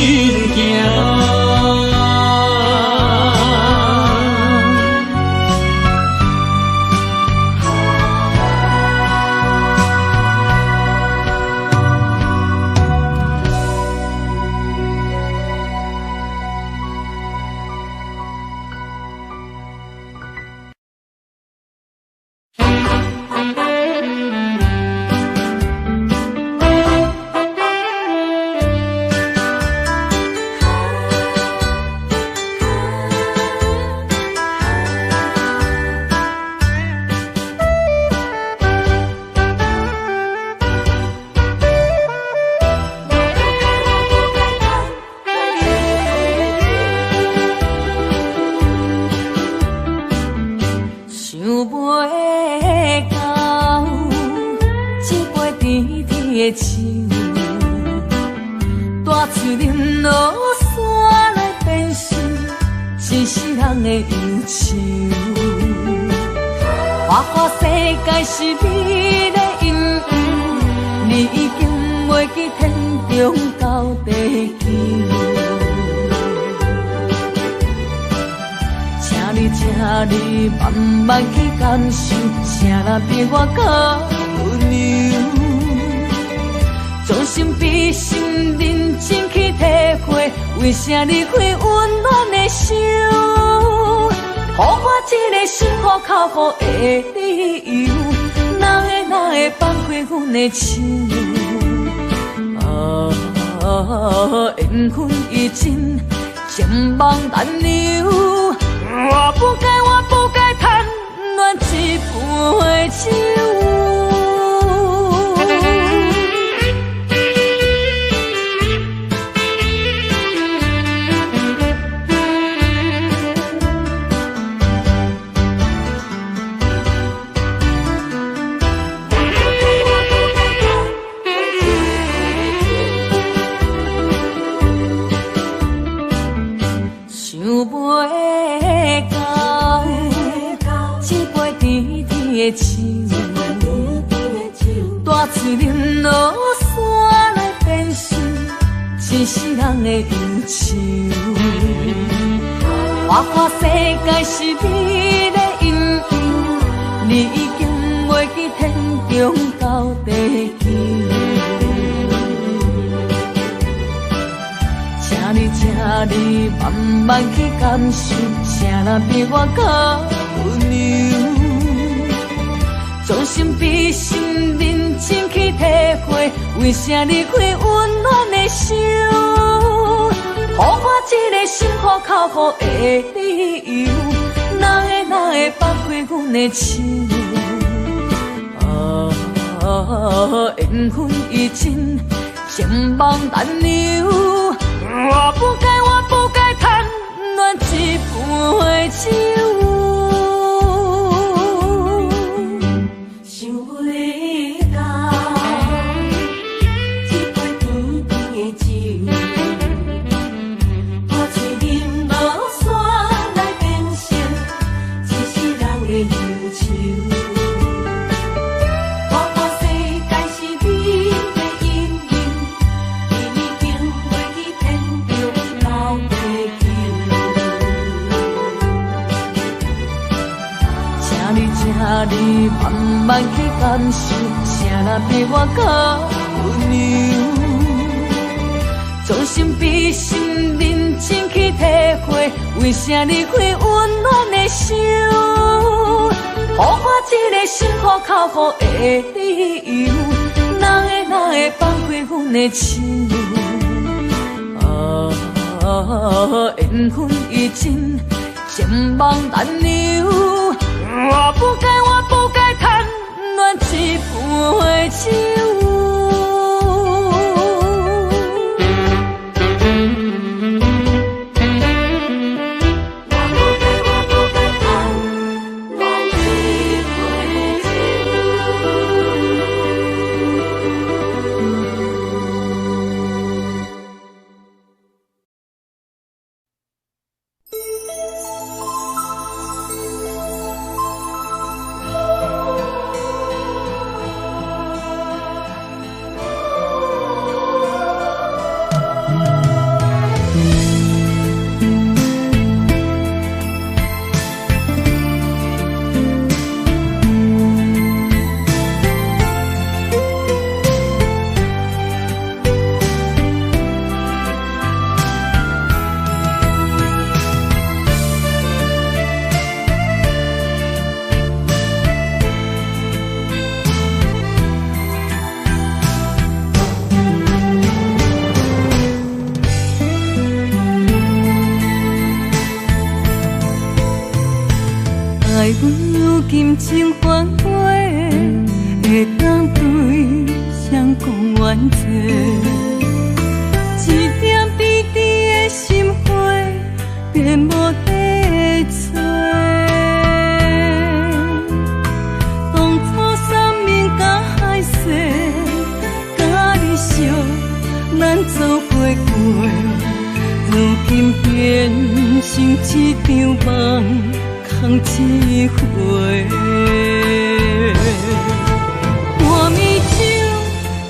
是你的阴影，你已经袂记天中到地球。请你慢慢去感受，谁人比我更牛？将心比心，认真去体会，为啥离开温暖的手？予我一个心苦口苦的理由，哪会放开阮的手？缘分已尽，情梦难留。我不该贪恋一杯酒。大嘴忍落山来变成一世人的忧愁。我世界是你的阴影，你已经袂记中到地球。请你慢慢去感受，啥人比我较温柔？将心比心，认真去体会，为啥离开温暖的手？给我一个心苦口苦的理由，哪会放开阮的手？缘分已尽，情梦难留。我不该贪恋一杯酒。想要到一杯甜甜的酒，我嘴啉无煞来变成一世人的忧愁。你慢慢去感受，啥人比我较温柔？将心比心，认真去体会，为啥离开温暖的手？给我一个心苦口苦的理由，哪会放开阮的手？缘分已尽，情梦难留。我不该贪恋一杯酒。爱阮如今情反悔，会当对谁讲冤罪？一点滴滴的心花，变无地找。当初三面甲海誓，甲你相，咱走过过，如今变成一场梦。空一回，半暝酒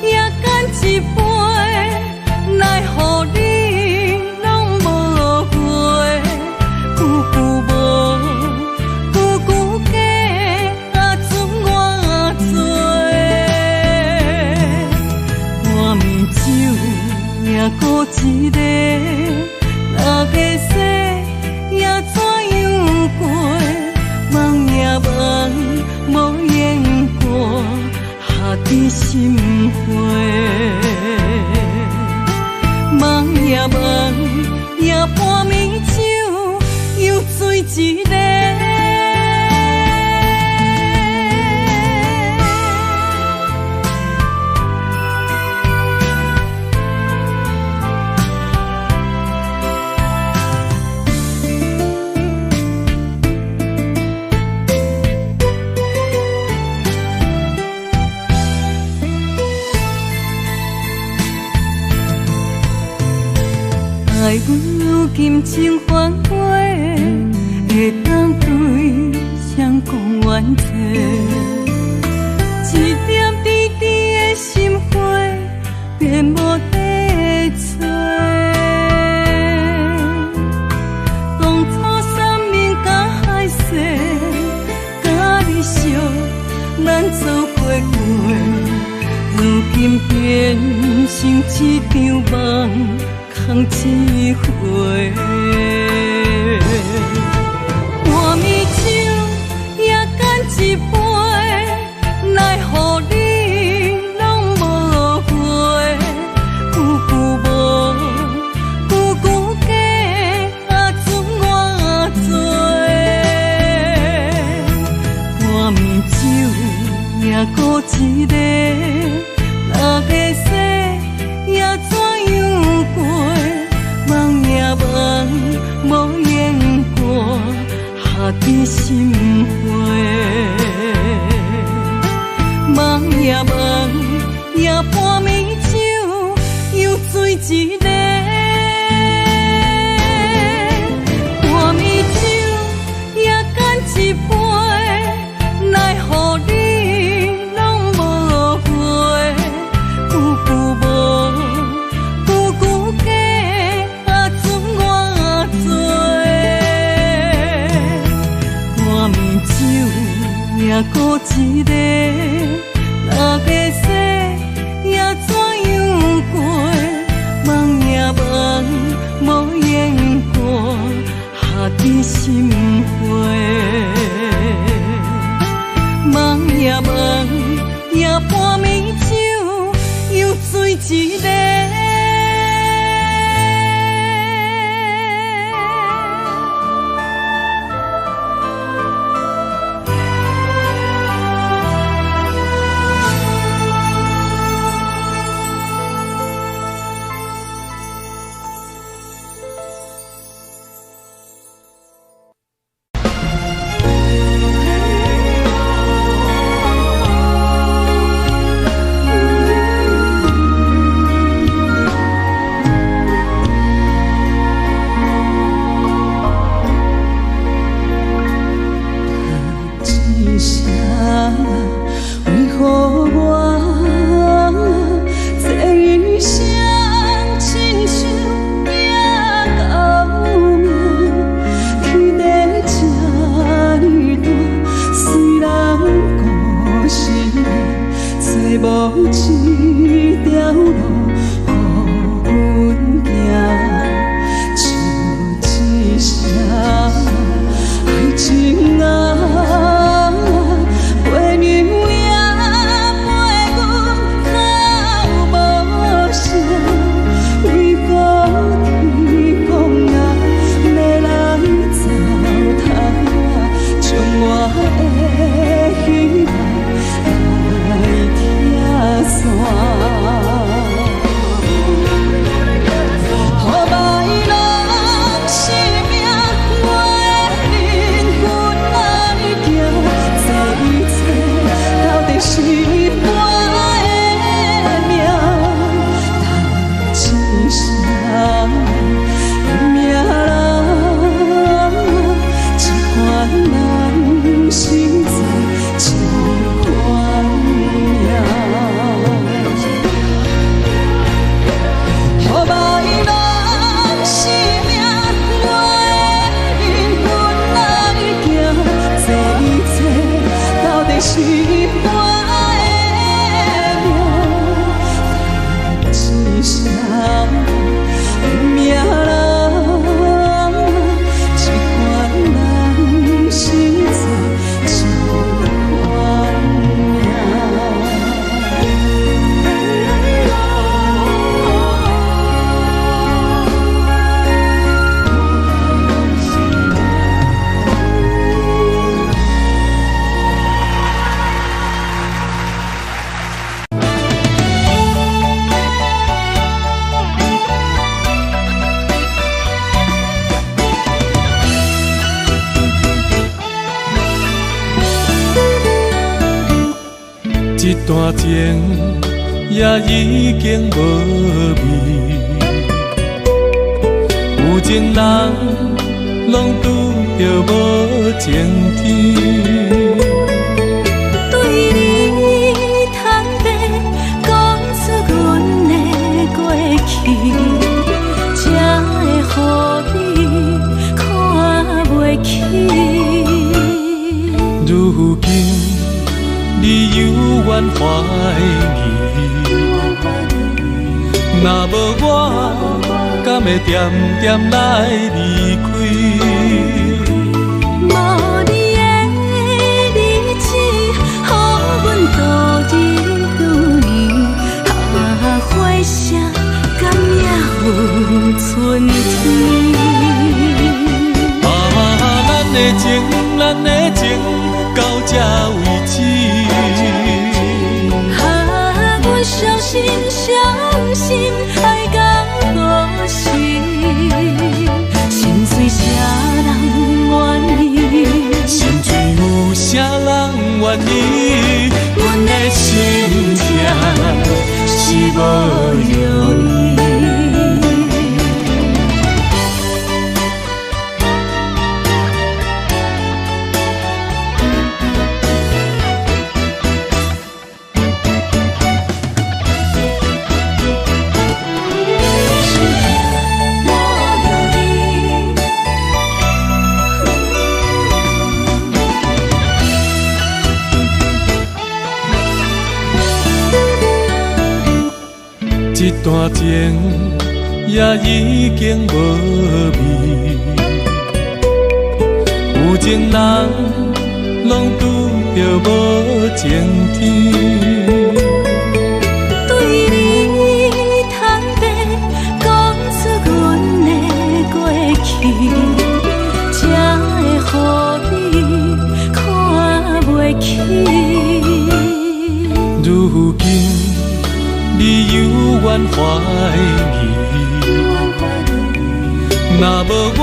也干一杯，奈何你拢无回？久久无，久久假，准我做。半暝酒也孤一个，若个说也怎样过？梦也梦，无言过，下伫心花。梦也梦，也半暝酒，又醉一个。爱阮如今情反悔，会当对谁讲冤罪？一点滴滴的心花，变无地找。当初三面甲海誓，甲你相，咱走过过，如今变成一张梦，空一回。半暝酒也干一杯，奈何你拢无回？久久无，久久假，准我做。半暝酒也孤一个，哪个说也怎样过？梦也梦，无言过，下伫心扉。梦也梦，也半暝酒又醉一个。半暝酒也干一杯，奈何你拢无回？久久无，久久假，准我做。半暝酒也孤一个，哪个说也怎样过？梦也梦，无言过，下伫心扉。梦也梦，也半暝酒又醉一个。一段情也已经无味，有情人拢拄着无情天。对你坦白讲出阮的过去，才会予你看袂起。如今你又怨怀疑。若无我，敢会点点来离开？无你的日子，予阮度日如年。花谢，敢也有春天？咱的情到这为止。阮相信爱到何时？心碎啥人愿意？心碎有啥人愿意？阮的心情是无容易。一段情也已经无味，有情人拢拄着无情天。对你坦白，讲出阮的过去，才会予你看袂起。如今你犹怨怀疑，若无我，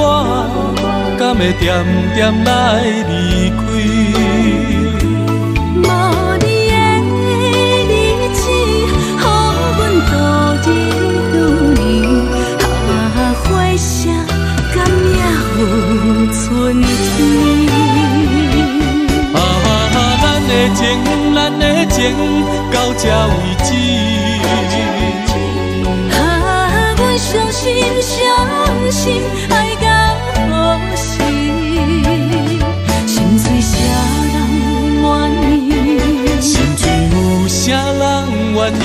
敢会点点来离开？无你的日子，予阮度日如年。花谢，敢也有春天？咱的情到这为止。阮相信爱到何时？心碎啥人愿意？心碎有啥人愿意？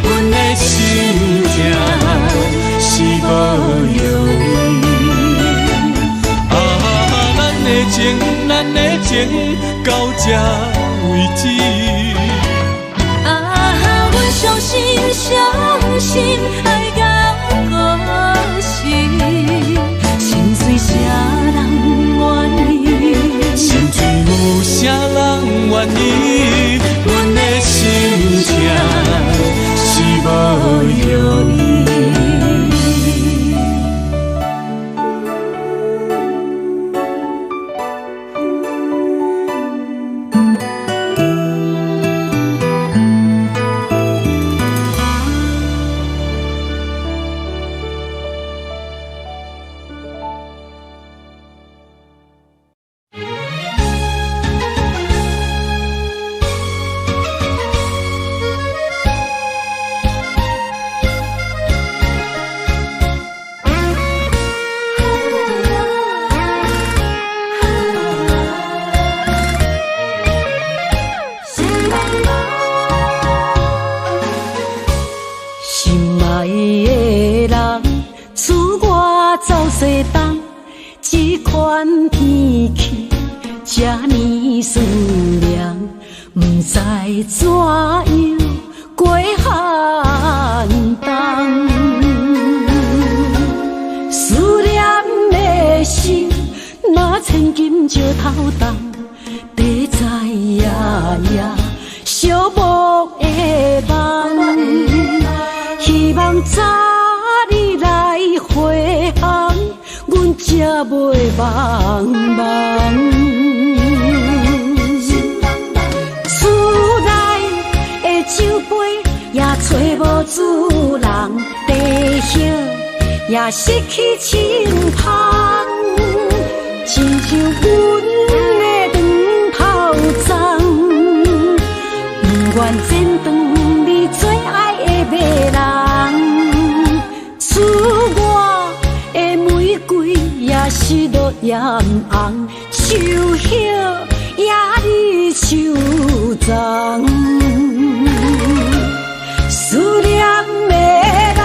阮的心情是无容易。咱的情到这为止。阮相信爱到何时？心碎啥人愿意？心碎有啥人愿意？阮的心情是无容易。怎样过寒冬？思念的心，若千金石头重，地在夜夜寂寞的梦。希望早日来回航，阮才袂茫茫。酒杯也找无主人，地叶也失去清芳，亲像阮的长头鬃，不愿剪断你最爱的马人。厝外的玫瑰也是落艳红，树叶夜里手掌，思念的人，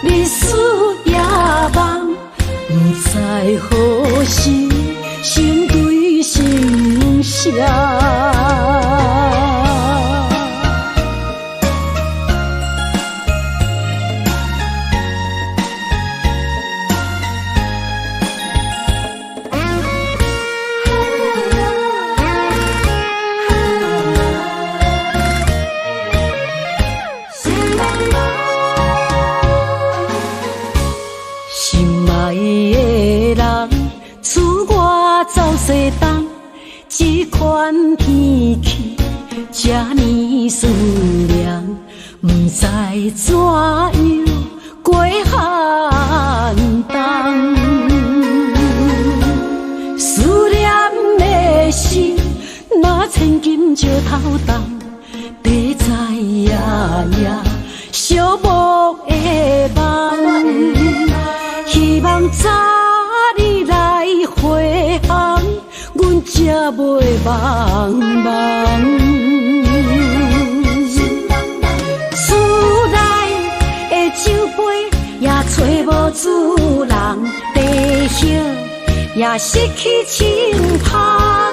日思夜梦，不知何时心对心声。西东这款天气，这呢思念，不知怎样过寒冬。思念的心，若千金石头重，地在夜夜寂寞的梦，希望早日来回航。阮才袂茫茫，厝内的酒杯也找无主人，地叶也失去清芳，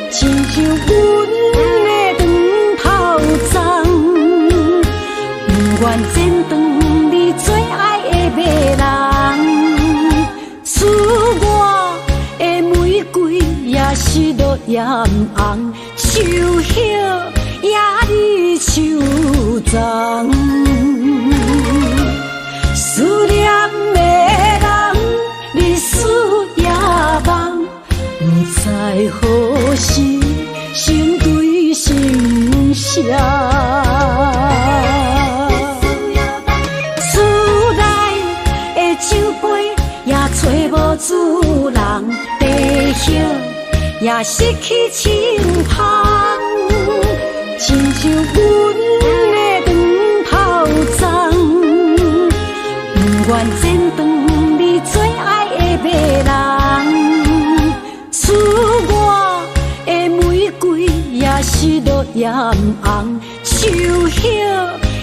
亲像阮的长头鬃，不愿剪断你最爱的迷人，厝外的玫瑰也是落艳红，手叶也离手掌，思念的人，日思夜梦，不知何时心对心声。厝内的酒杯也找无主人，地叶也失去清芳，亲像阮的长头鬃，不愿剪断你最爱的迷人，厝外的玫瑰也是落艳红，手叶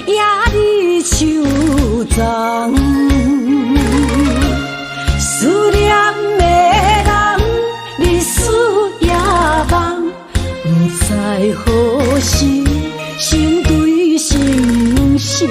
也离手掌，思念的人，日思夜梦，不知何时心对心声。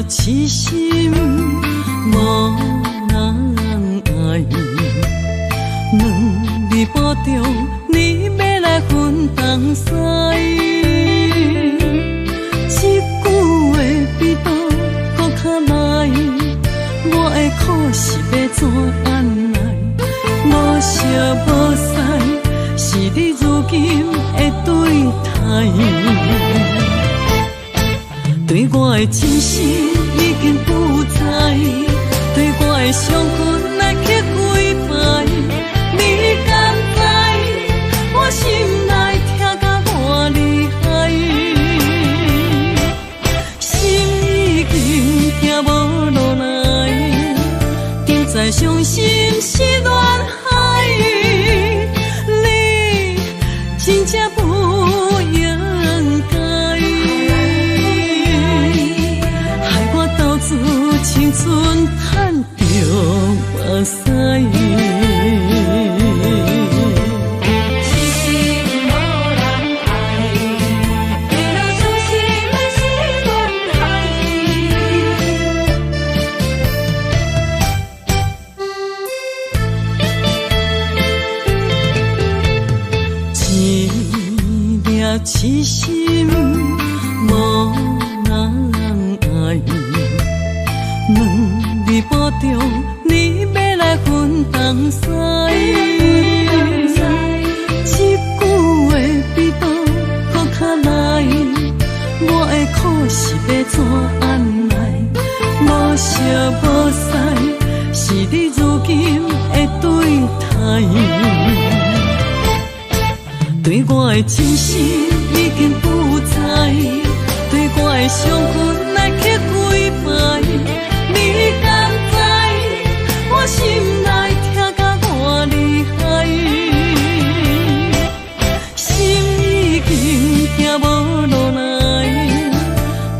痴心无人爱，两日保重，你要来分东西。这句话比倒搁较来，我的苦是要怎安来？无烧无屎，是你如今的对待。对我的真心已经不知，对我的伤痕来去几摆，你敢知我心内痛甲偌厉害？心已经行无落来，定再伤心是恋海，你真正不应该。青春叹着目屎，痴心无人爱，为了伤心的是恋海。一粒痴心中，你要来分东西。一句话比刀搁较来，我的苦是要怎安来？无惜无使，是你如今的对待。对我的真心已经不知，对我的伤痕来去几摆。你敢知我心内痛甲偌厉害？心已经行无落来，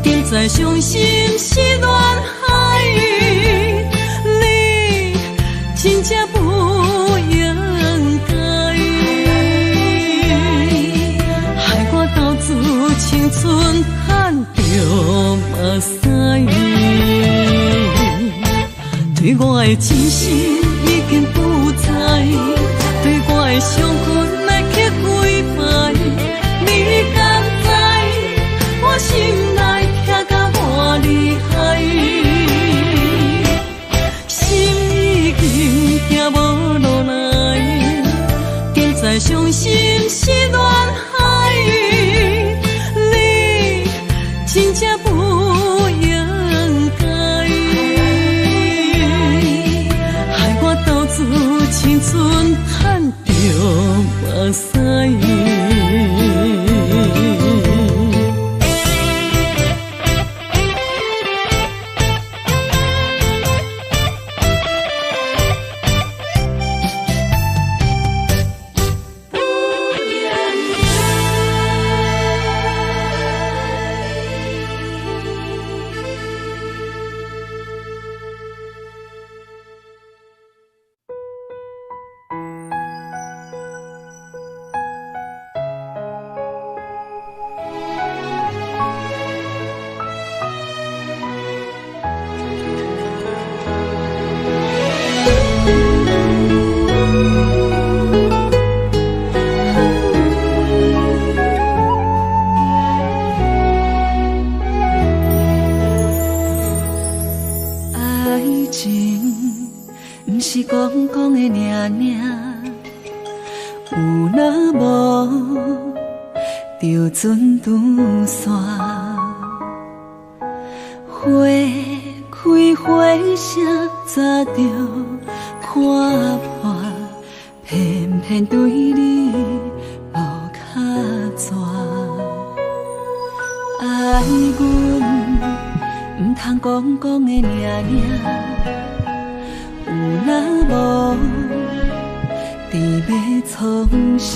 现在伤心是恋海。你真正不应该，害我斗志青春喊着目屎。对我的真心已经不知，对我的伤痕来去几摆。你敢知我心内痛甲偌厉害？心已经行无落来，现在伤心是恋海。你真正不应该，害我斗志青春喊着目屎。船拄线，花开花谢早着看破，偏偏对你无卡纸。爱阮唔通讲讲的尔尔，有若无，伫要创啥？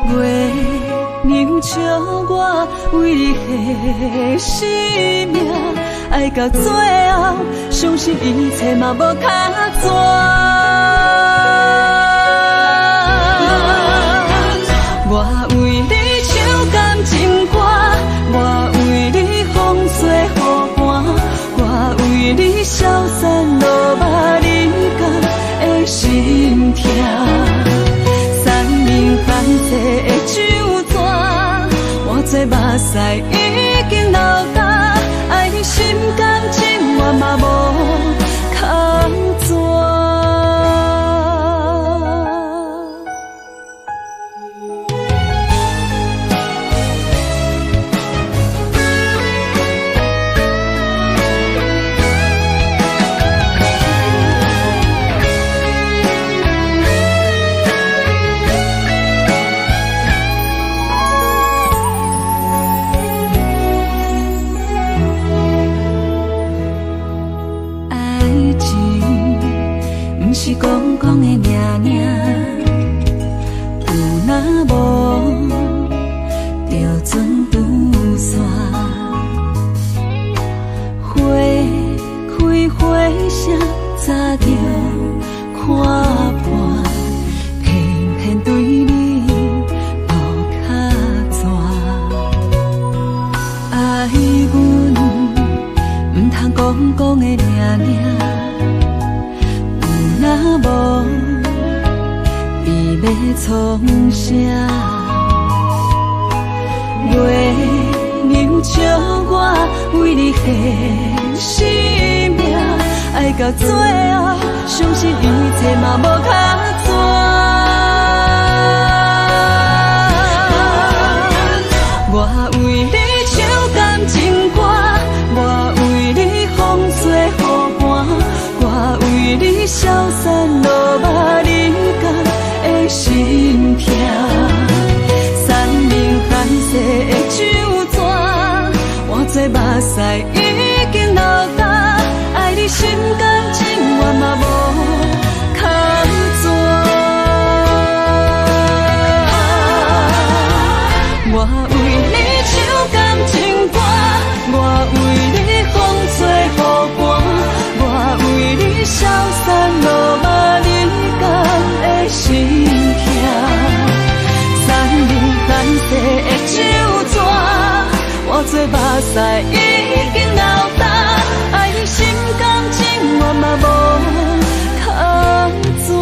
月娘笑我为你牺牲命，爱到最后，相信一切嘛无卡纸。我为你唱感情歌，我为你风吹雨寒，我为你消散落寞人间的心痛。万世的酒泉，我做目屎已经流干，爱你心甘情愿嘛无空纸。是讲讲的尔尔，有若无，就船拄线，花开花谢早着看破，偏偏对你无卡纸。爱阮唔通讲讲的尔尔。若无，你要创啥？月娘笑我为你牺牲。爱到最后，相信一切嘛无较绝。我为你唱感情歌，我为你风吹雨寒，我为你消散落寞人间的心痛。山明海誓的酒泉，换做目屎已经流干，爱你心甘情愿嘛无空转。我为你唱感情歌，我为你风吹雨寒，我为你消散落寞人间的心痛。山明海誓的酒泉，换做目屎已经流干，爱你心甘情愿嘛无空转。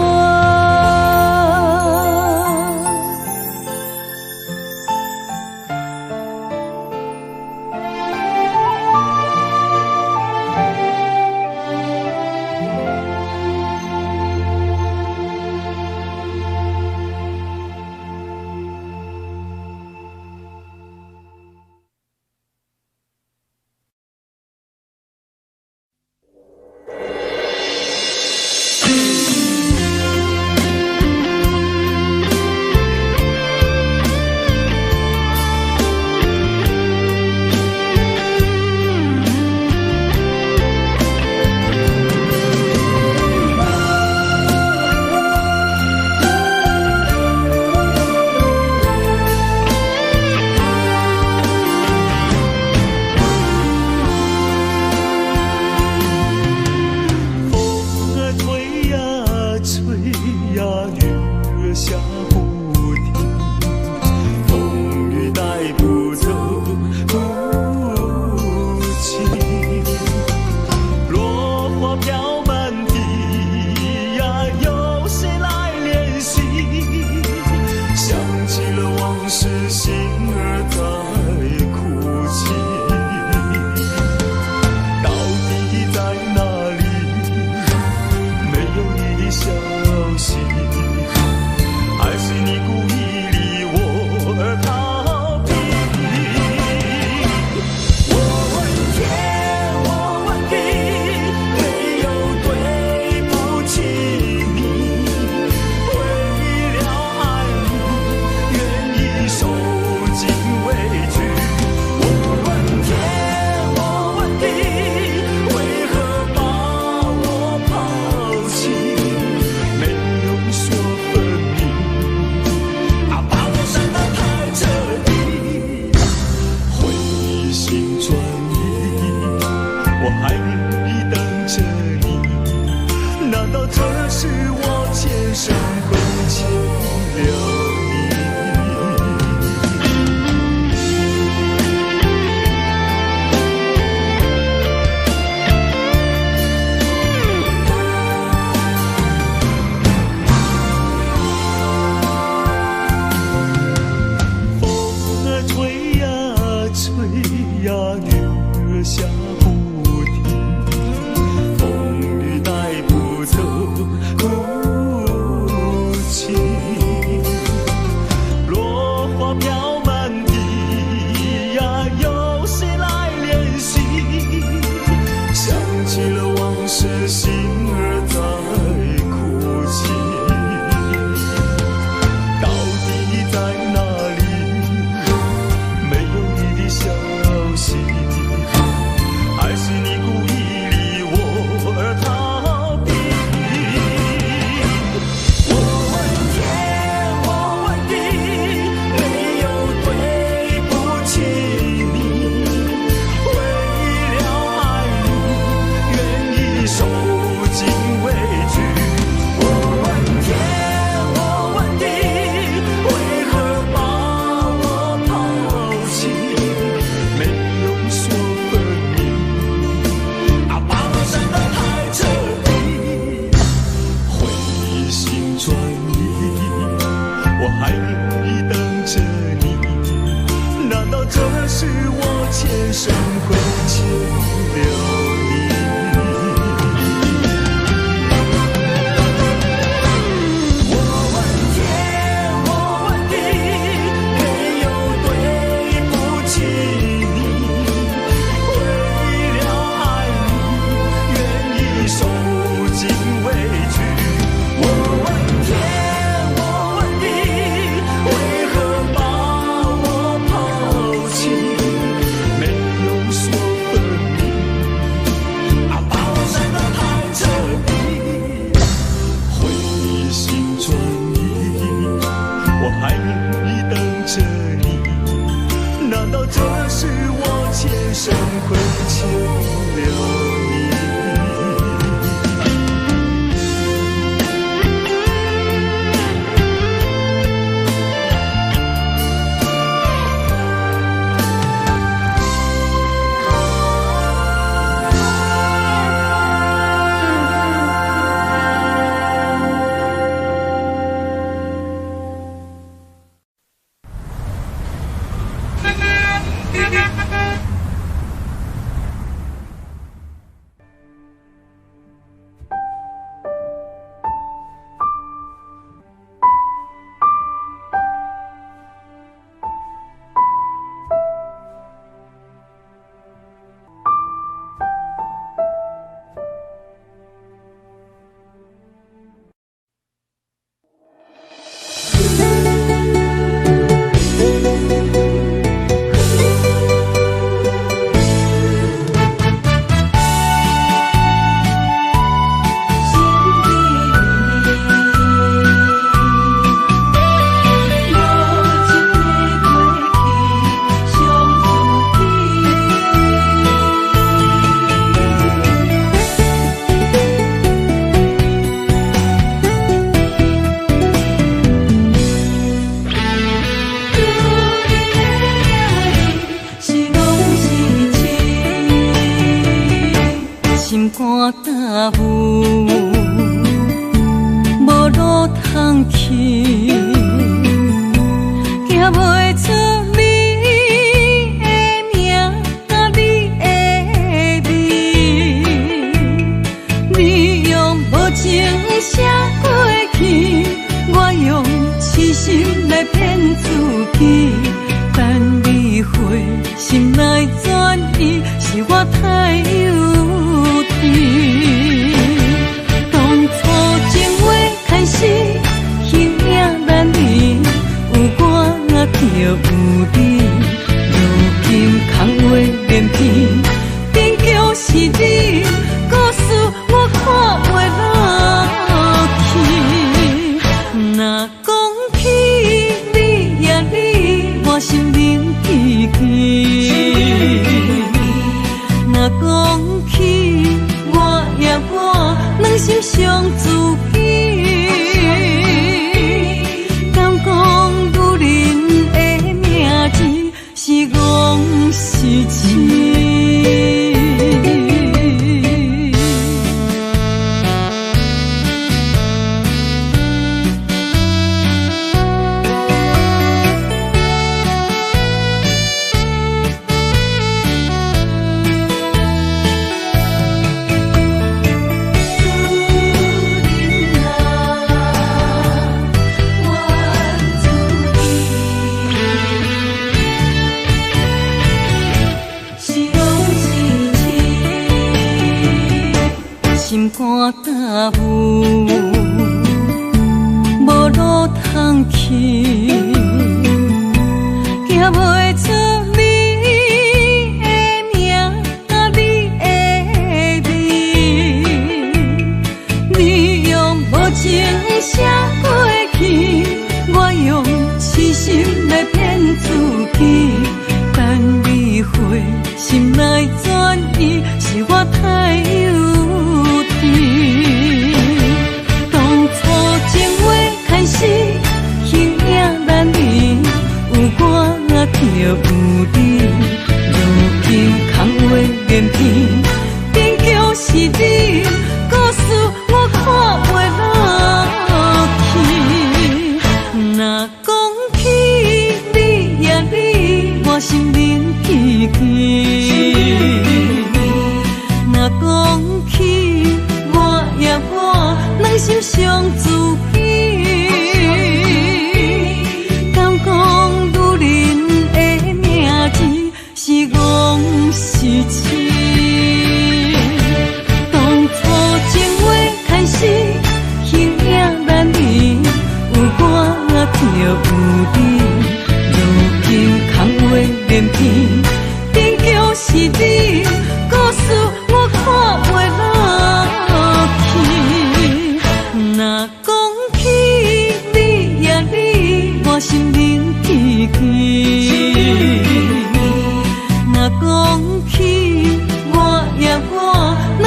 若讲起我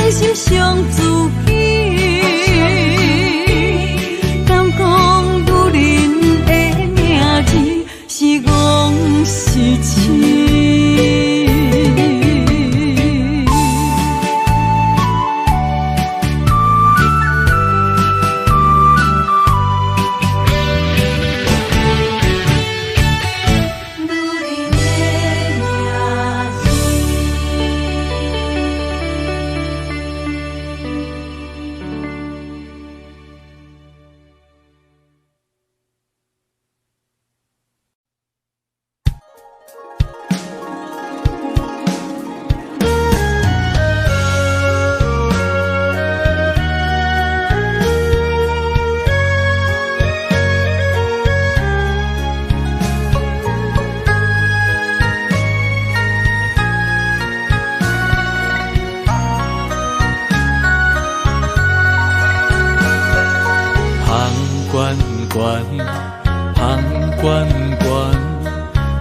爱心伤自己。敢讲女人的名字是戆是痴？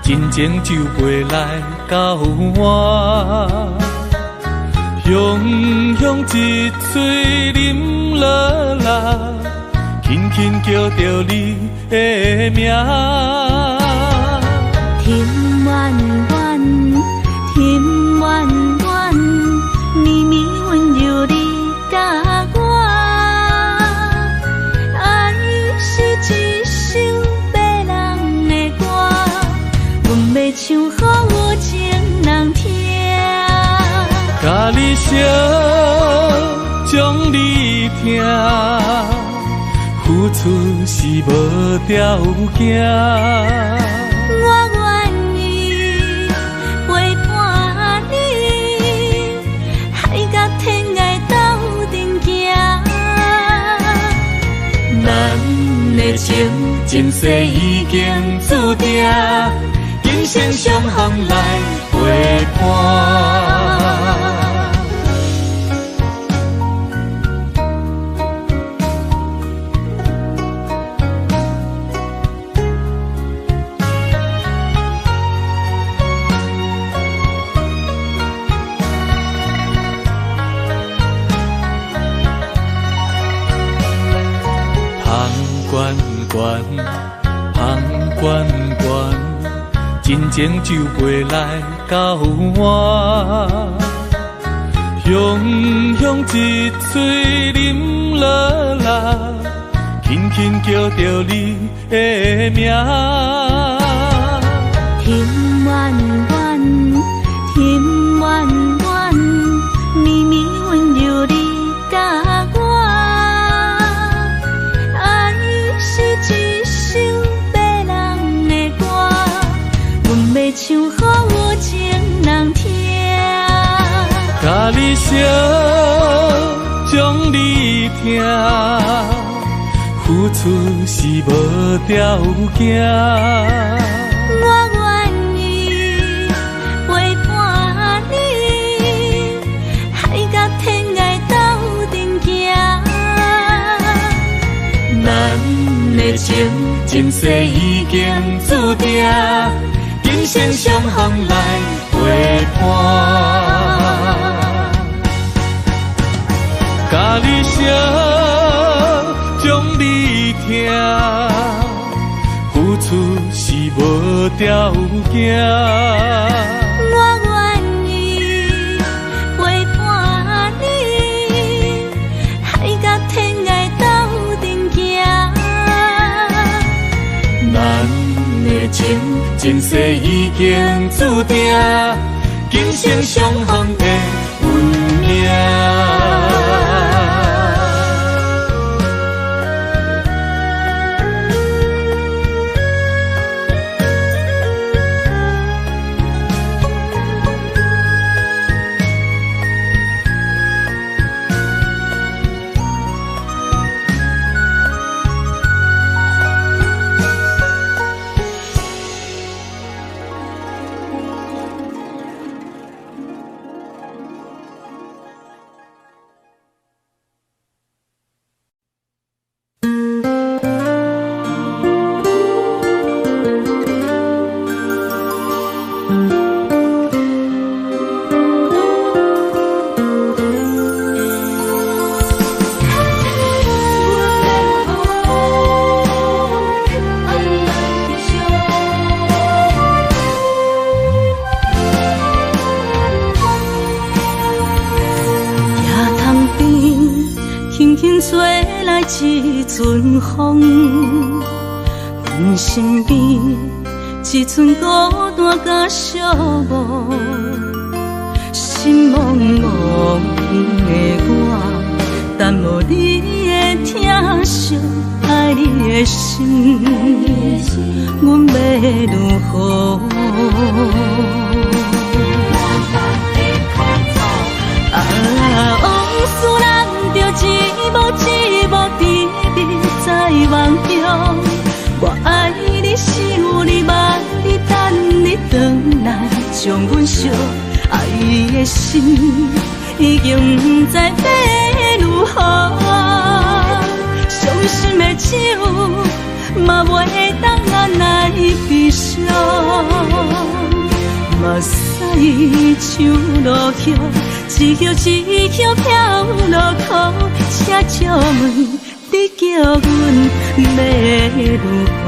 真情就袂来到我，雄雄一嘴啉落来，轻轻叫着你的名。天远远，天远远，绵绵温柔你甲我，爱是一首别人的歌。阮要唱予有情人听，甲你烧，将你听，付出是无条件。我愿意陪伴你，海甲天涯斗阵行。咱的情前世已经注定。今生相逢来陪伴，香关关，香关关。真情就袂来到我，雄雄一嘴啉落来，轻轻叫着你的名。天远远，天远远，绵绵温柔你甲我，爱是一首别人的歌。要唱予有情人听，甲你烧，将你听，付出是无条件。我愿意陪伴你，海甲天涯斗阵行。咱的情前世已经注定。今生相逢来陪伴，甲你烧，将你听，付出是无条件。我愿意陪伴你，海甲天涯斗阵行。咱的情前世已经注定，今生相逢的运命。吹来一阵风，阮身边一寸孤单甲寂寞，心茫茫的我，等无你的疼惜，爱你的心，阮要如何？往事人着一幕一幕甜蜜在梦中。我爱你是有你望你等你回来，将阮惜爱你的心已经不知要如何。伤心的手嘛袂当按来悲伤，目屎像落叶。一叶一叶飘落雨，请借问你叫阮要如何？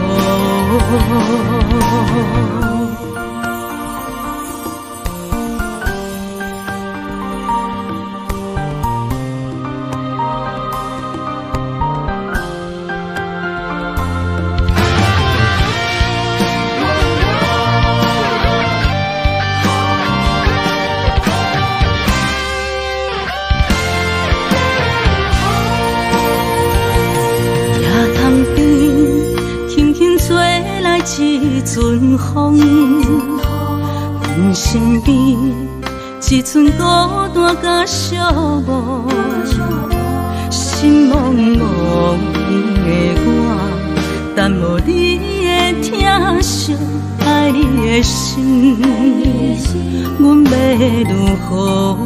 一阵风，阮身边一寸孤单甲寂寞，心茫茫的我，等无你的疼惜，爱你的心，阮要如何？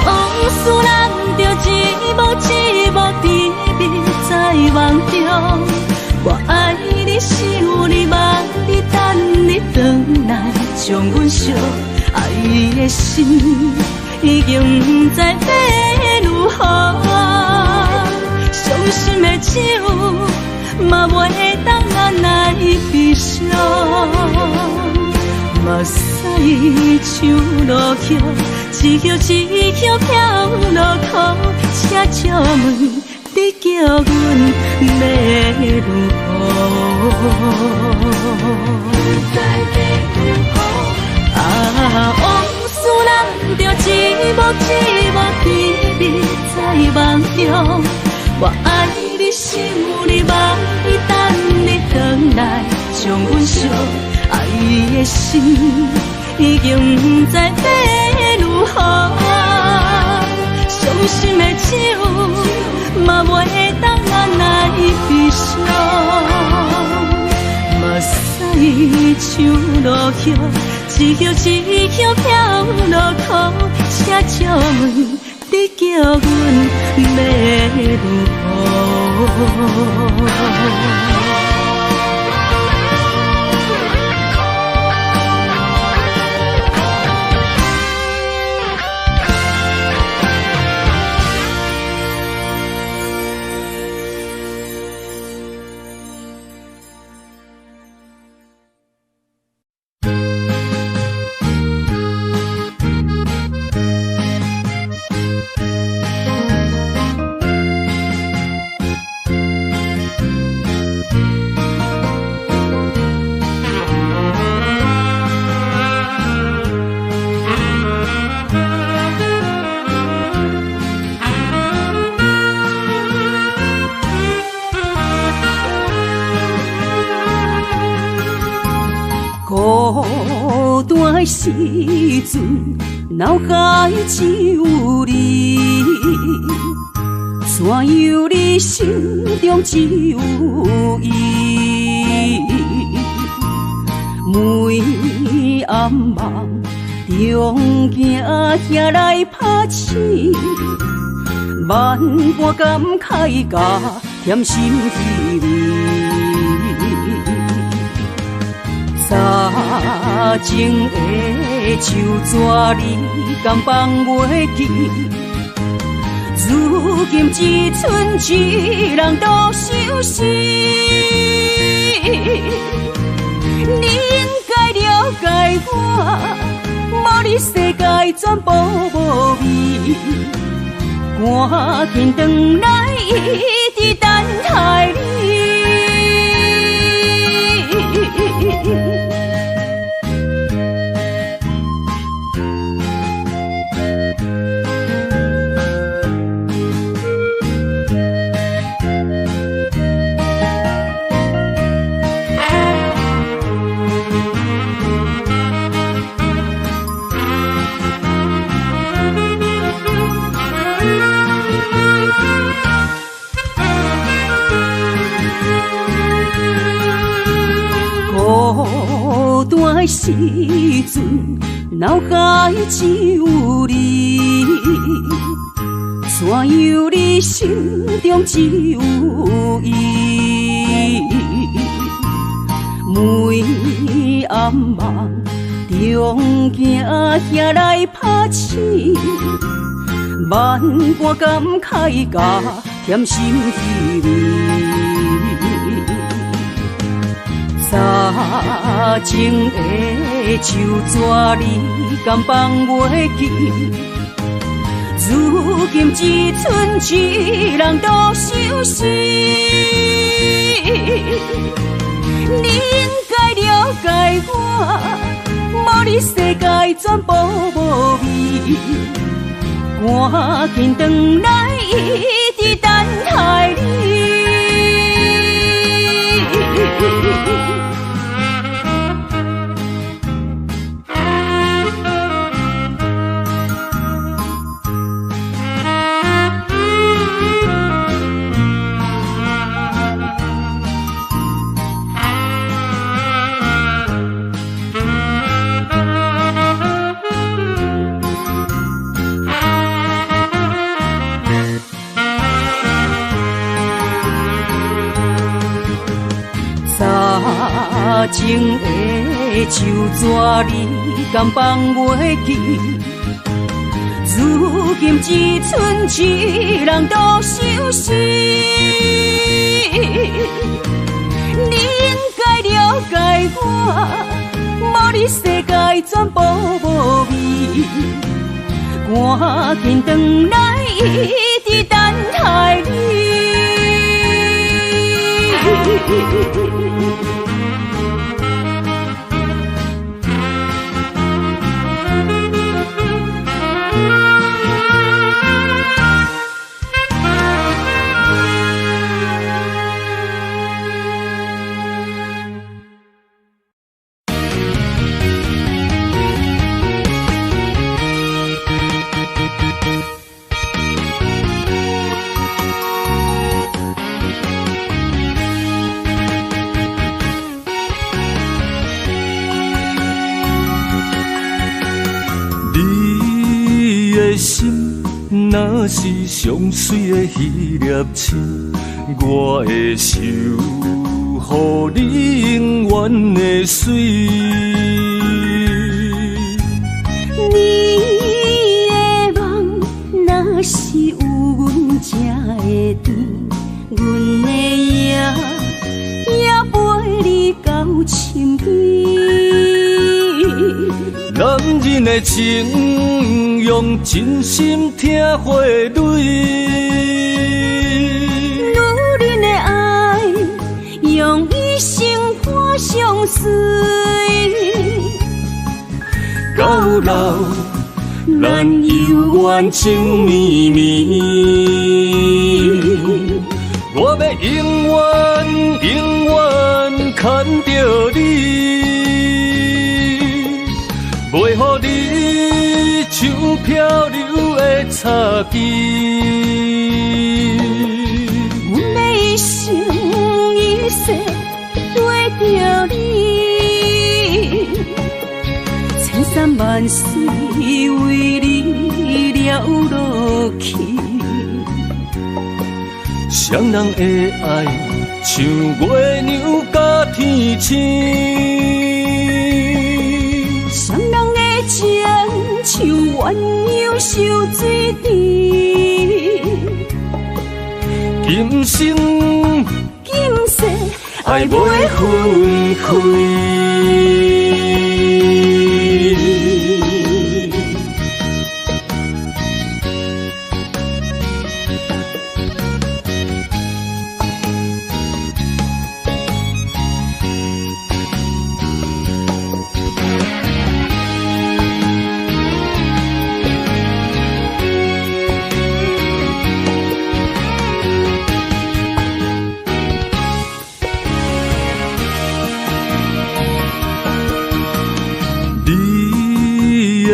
往事人着一幕一幕甜蜜在梦中。我爱你是有你望你等你回来，将阮惜爱你的心已经不知要如何。伤心的手嘛袂当按来悲伤，目屎像落叶。一叶一叶飘落雨，请借问你叫阮要如何？往事人着一幕一幕甜蜜在梦中。我爱你是有你望你等你回来，将阮惜爱你的心已经不知要如何。伤心的手嘛袂当按来悲伤，目屎像落叶，一叶一叶飘落雨，请借问你叫阮要如何？孤单的时阵，脑海只有你，怎样你心中只有伊？每暗梦中惊遐来拍醒，万般感慨甲添心滋味。早情的手纸你敢放袂记？如今只剩一人独相思。你应该了解我，无你世界全部无味，赶紧转来，一直等待你。孤单的时阵，脑海只有你，怎样你心中只有伊？每暗梦中行来拍醒，万般感慨甲甜心滋味。早前的手纸你敢放袂记？如今只剩一人独相思。你应该了解我，无你世界全部无味。赶紧转来，一直等待你。早前的手纸你敢放袂记？如今只剩一人独相思。你应该了解我，无你世界全部无味。赶紧转来，一直等待你。心若是上水的迄粒星，我会守护你永远的水。你的梦若是有阮才会甜，阮的也陪你到深边。男人的情，用真心听花蕊；女人的爱，用一生伴相随。到老，咱犹原情绵绵。我要永远永远牵着你。袂予你像漂流的草枝，阮要一生一世跟着你，千山万水为你了落去。双人的爱像月亮甲天星。双人的情像鸳鸯守水池，今生今世爱袂分开。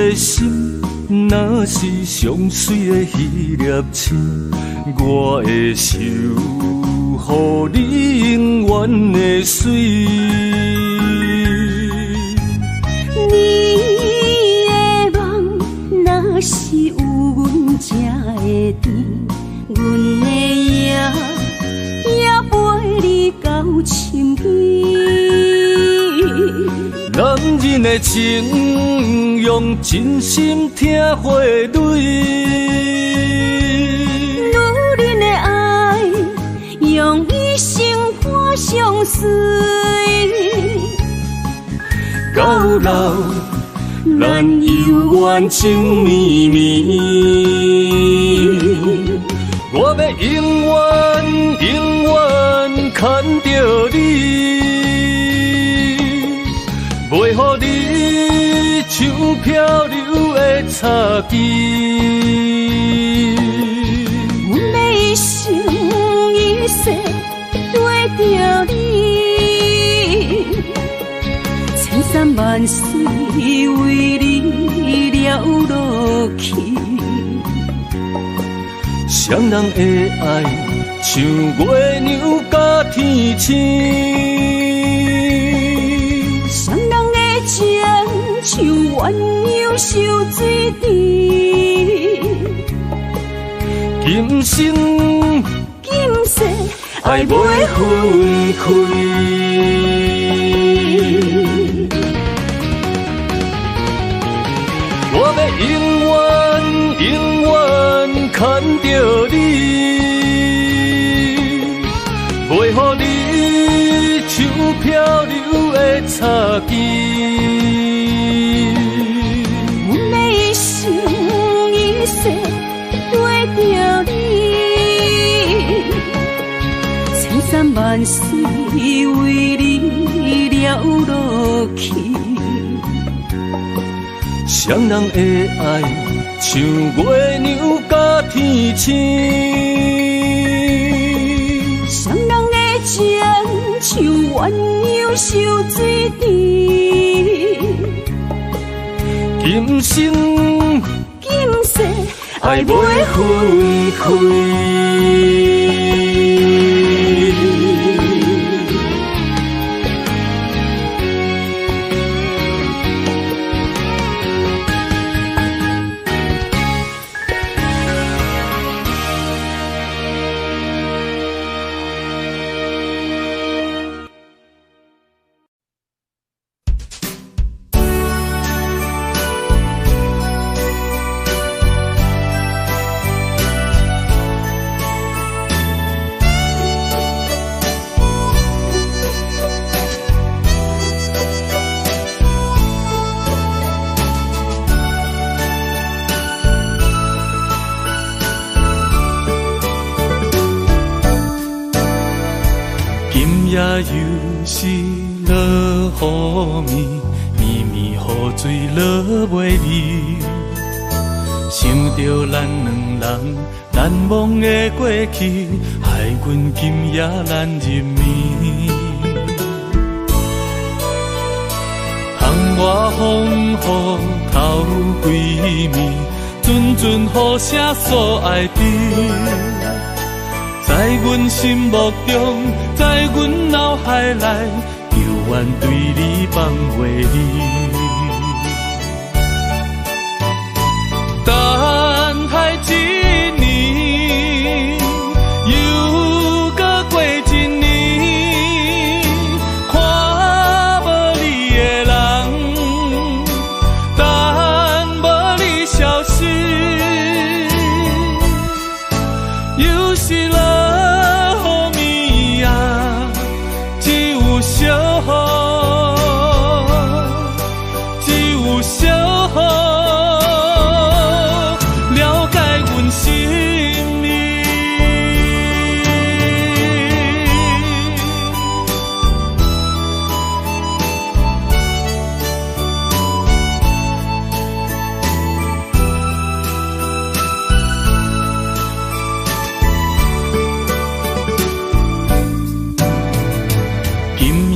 的心，若是上水的迄粒青，我会守护你永远的水。你的梦若是有阮才会甜，阮的也陪你到深更。男人的情，用真心听花蕊；女人的爱，用一生伴相随。到老，咱犹原情绵绵。我要永远永远牵着你，袂予你像漂流的草枝。阮要一生一世对着你，千山万水为你了落去。双人的爱像月亮甲天星，双人的情像鸳鸯守水池。今生今世爱袂分开。我要永远永远牵着你，袂予你像漂流的草枝。阮要一生一世对着你，千山万水为你了落去。双人的爱像月亮甲天星，双人的情像鸳鸯守水池。今生今世爱袂分开。也又是落雨暝，绵绵雨水落袂离。想着咱两人难忘的过去，害阮今夜难入眠。窗外风雨透几暝，阵阵雨声锁爱知。在阮心目中，在阮脑海内，犹原对你放袂离。等待一年，又搁过一年，看无你的人，等无你消息，又是落。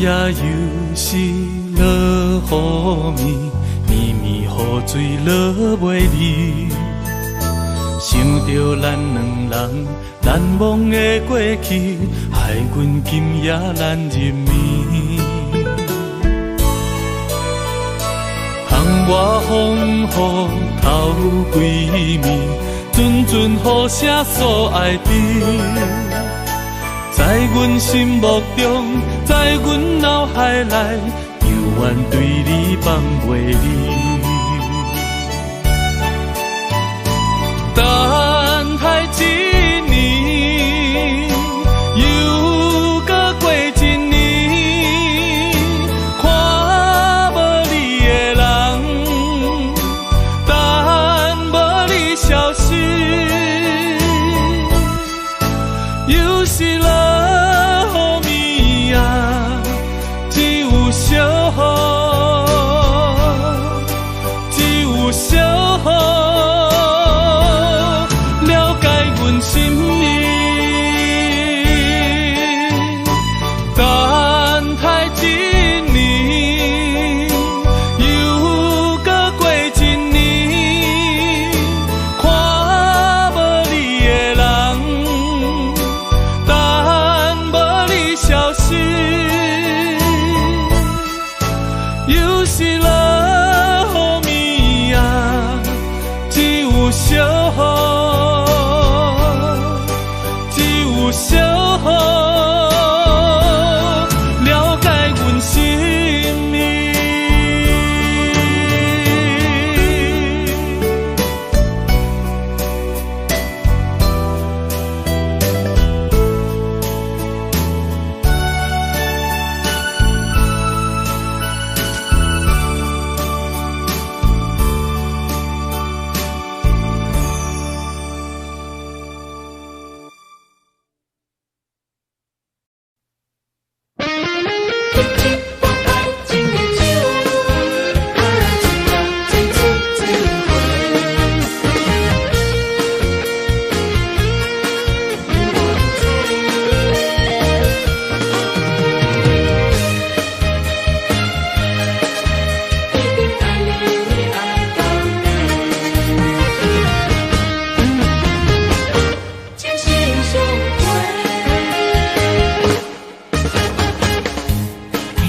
也又是落雨暝，绵绵雨水落袂离。想着咱两人难忘的过去，害阮今夜难入眠。窗外风雨透几暝，阵阵雨声诉爱悲。在阮心目中，在阮脑海内，犹原对你放袂离。等待一年，又搁过一年，看无你的人，等无你消息，又是落雨暝啊，只有小雨，只有小雨。心意，等待一年，又搁过一年，看无你的人，等无你消息，又是落雨暝啊，只有小雨。小雨了解阮心意。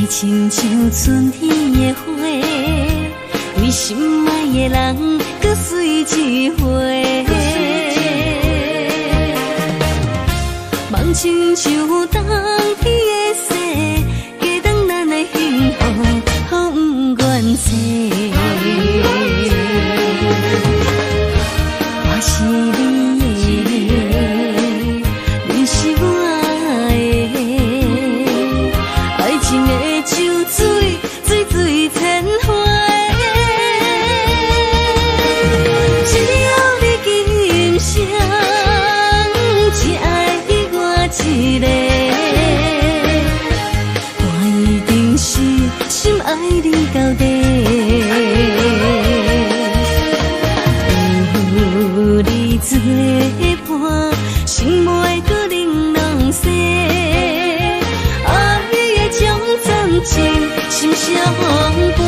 亲像春天的花，为心爱的人，搁随一回。梦亲像冬天的雪，加重咱的幸福，风不愿洗。我是你的，你是我的，爱情的。像水，水水千回，只有你今生，只爱我一个。我一定是心爱你到底。有你做伴，心袂搁玲珑色。情心相陪，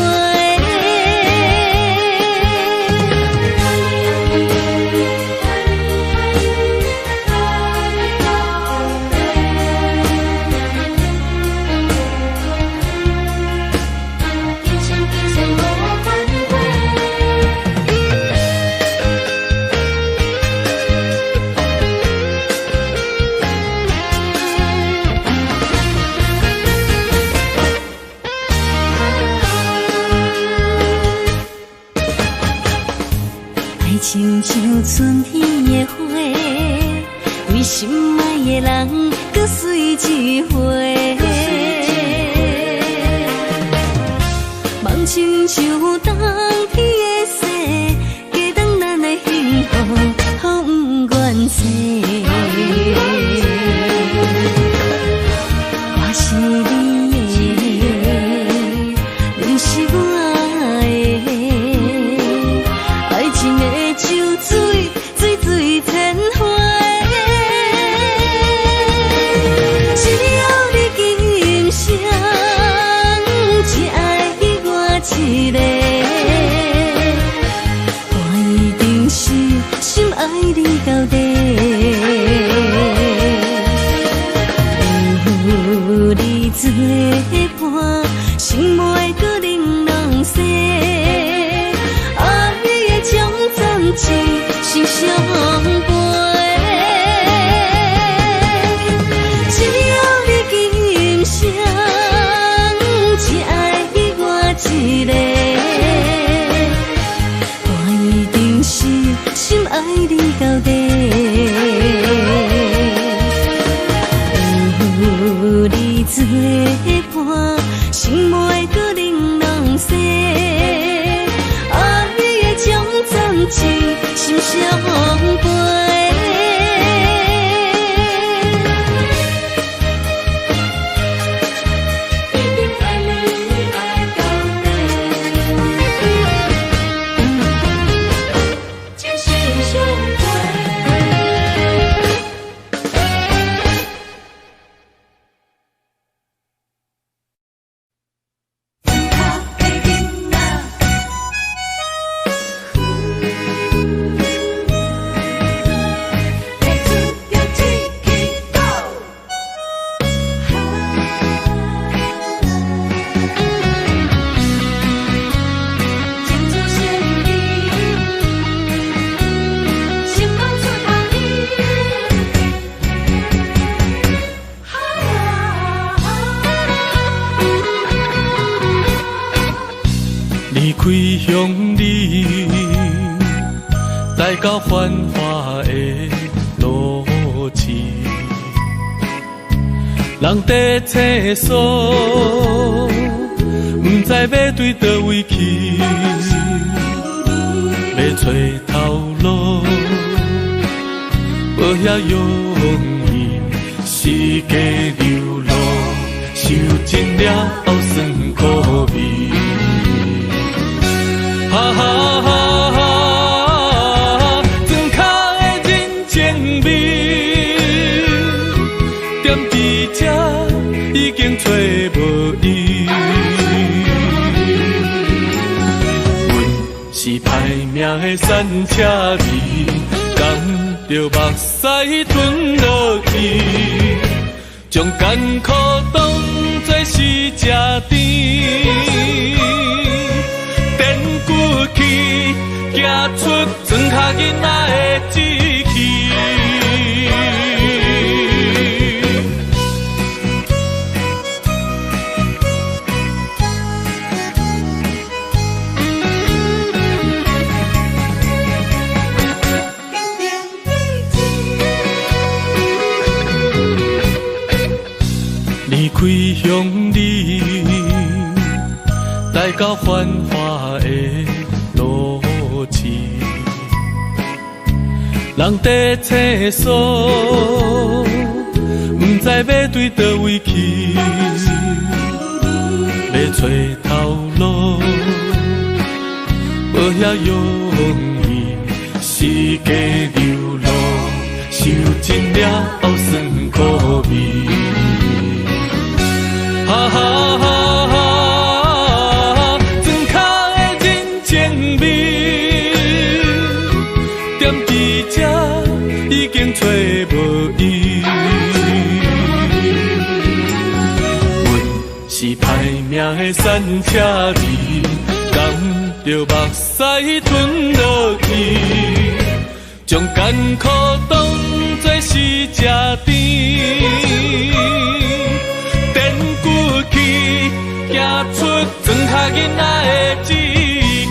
亲像春天的花，为心爱的人，搁随一回。梦亲像冬天的雪，加重咱的幸福，风不愿洗。我是你的，你是我的，爱情的。像水，水水千回，只有你今生，只爱我一个。陪。只要你今生只爱我一个，我一定是心爱你到底。有你做伴，心袂搁玲珑洗。爱的种暂时心相陪。离开乡里，来到繁华的路市，人在厕所，不知要对倒位去，要找头路，无遐容易，世界流落，受尽了后酸苦味。哈哈哈哈！庄脚的人情味，踮伫这已经找无伊。阮是歹命的山车儿，甘着目屎吞落去，将艰苦当作是吃甜。行出庄脚囡仔的志气，离开乡里，来到繁华的路市，人在厕所，不知要对倒位去，要找头路，无遐容易，世界流落，受尽了后酸苦味。哈哈哈哈！庄脚的人情味，踮伫这已经找无伊。阮是歹命的山车儿，甘着目屎吞落去，将艰苦当作是吃甜。行出庄脚囡仔的志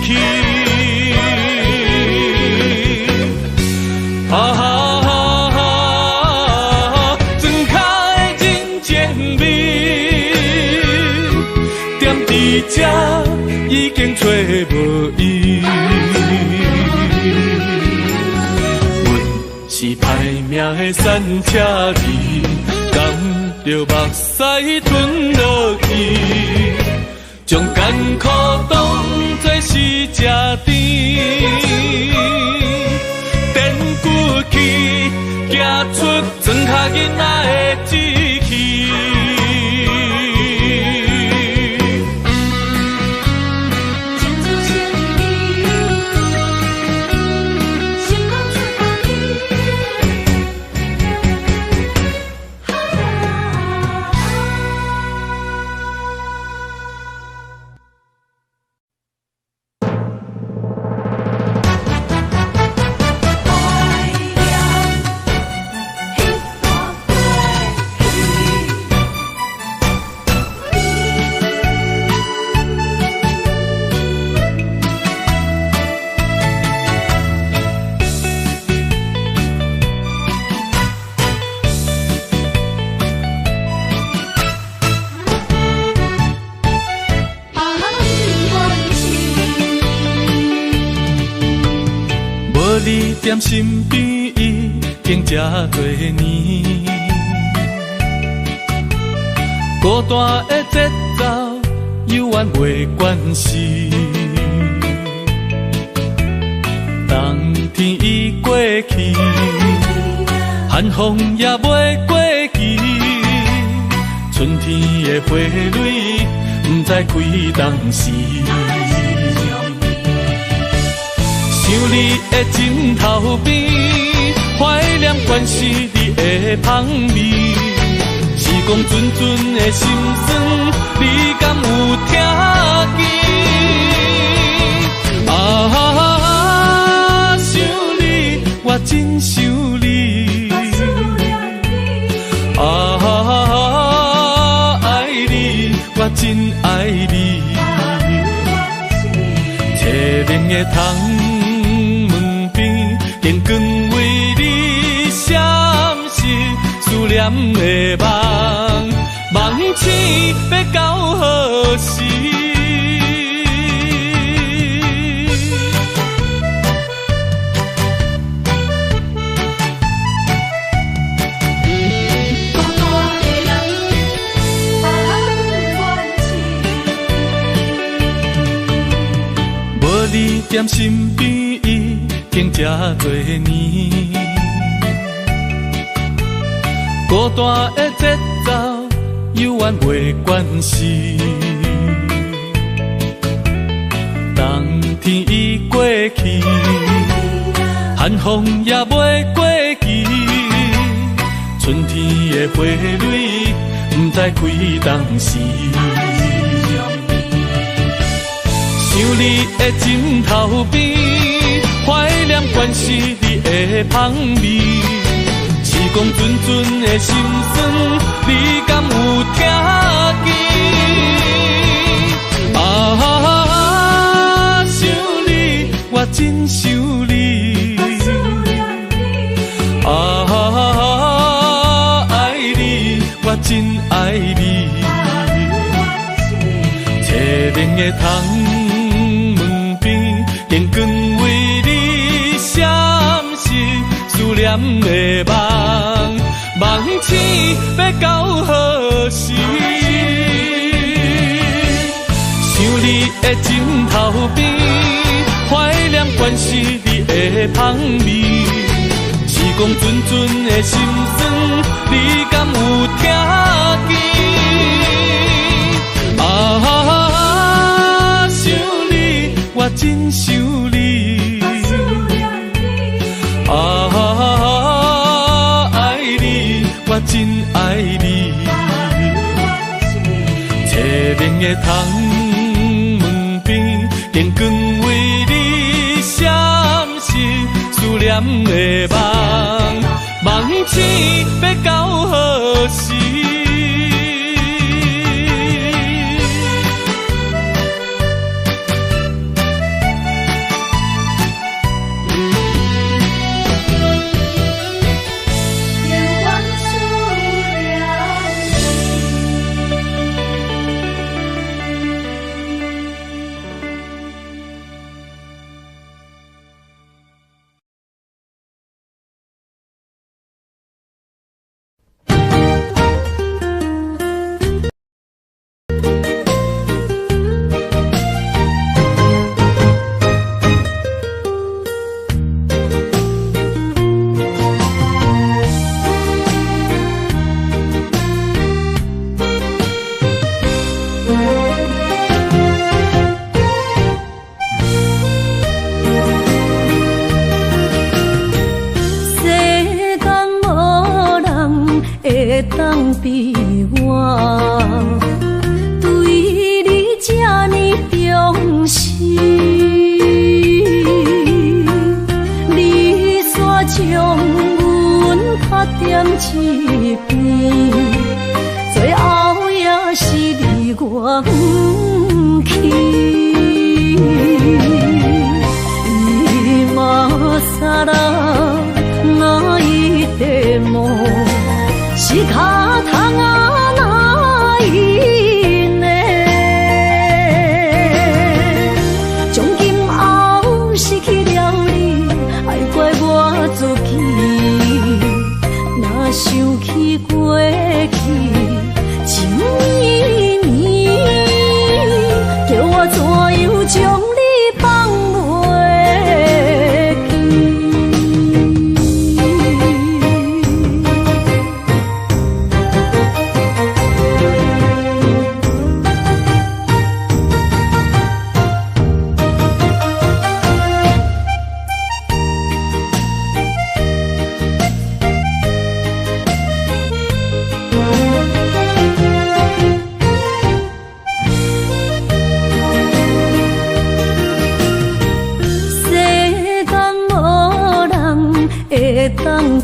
气，哈哈哈哈！庄脚的人情味，踮伫这已经找无伊。阮是歹命的山车儿，甘着目屎吞落去，将艰苦当作是吃甜。踮骨气，行出庄脚囡仔的志气。无你踮身边，已经这多年。孤单的节奏，犹原袂惯势。冬天已过去，寒风也袂过期。春天的花蕊，不知开当时。想你的枕头边，怀念关是你的香味。时光阵阵的心酸，你敢有听见？啊，想你，我真想你。啊，爱你，我真爱你。凄凉的窗门边，电光为你闪烁，思念的梦，梦醒要到何时？无你踮身边，已经这多年。孤单的节奏，犹原袂惯势。冬天已过去，寒风也袂过期。春天的花蕊，不知开当时。想你的枕头边，怀念关是你的香味。时光阵阵的心酸，你敢有听见？啊，想你，我真想你。啊，爱你，我真爱你。凄凉的窗门边，电光为你闪烁，思念的梦，梦醒要到何时？想你的枕头边，怀念关是你的香味。时光阵阵的心酸，你敢有听见？啊，想你，我真想你。啊，爱你，我真爱你。凄凉的窗门边，电光为你闪烁，思念的梦，梦醒要到何时？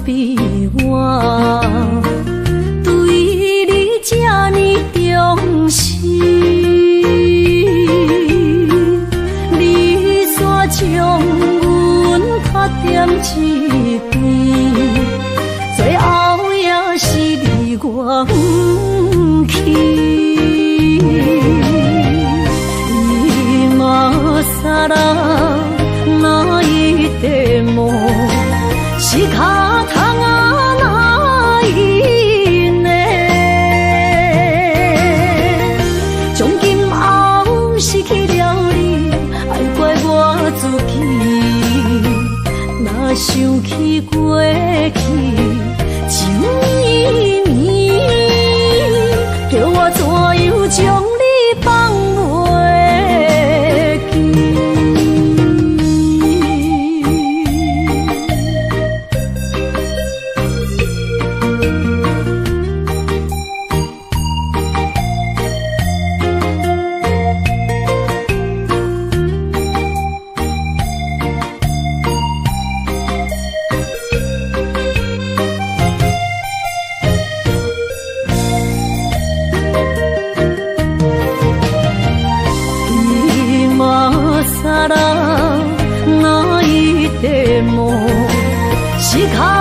比我对你这呢重视，你煞将阮拍点一边，最后也是离我不去。今ら泣いても仕方がないね。从今后失去了你，爱怪我自己。若想起过去情绵绵，叫我怎样将你放袂记？泣いても仕方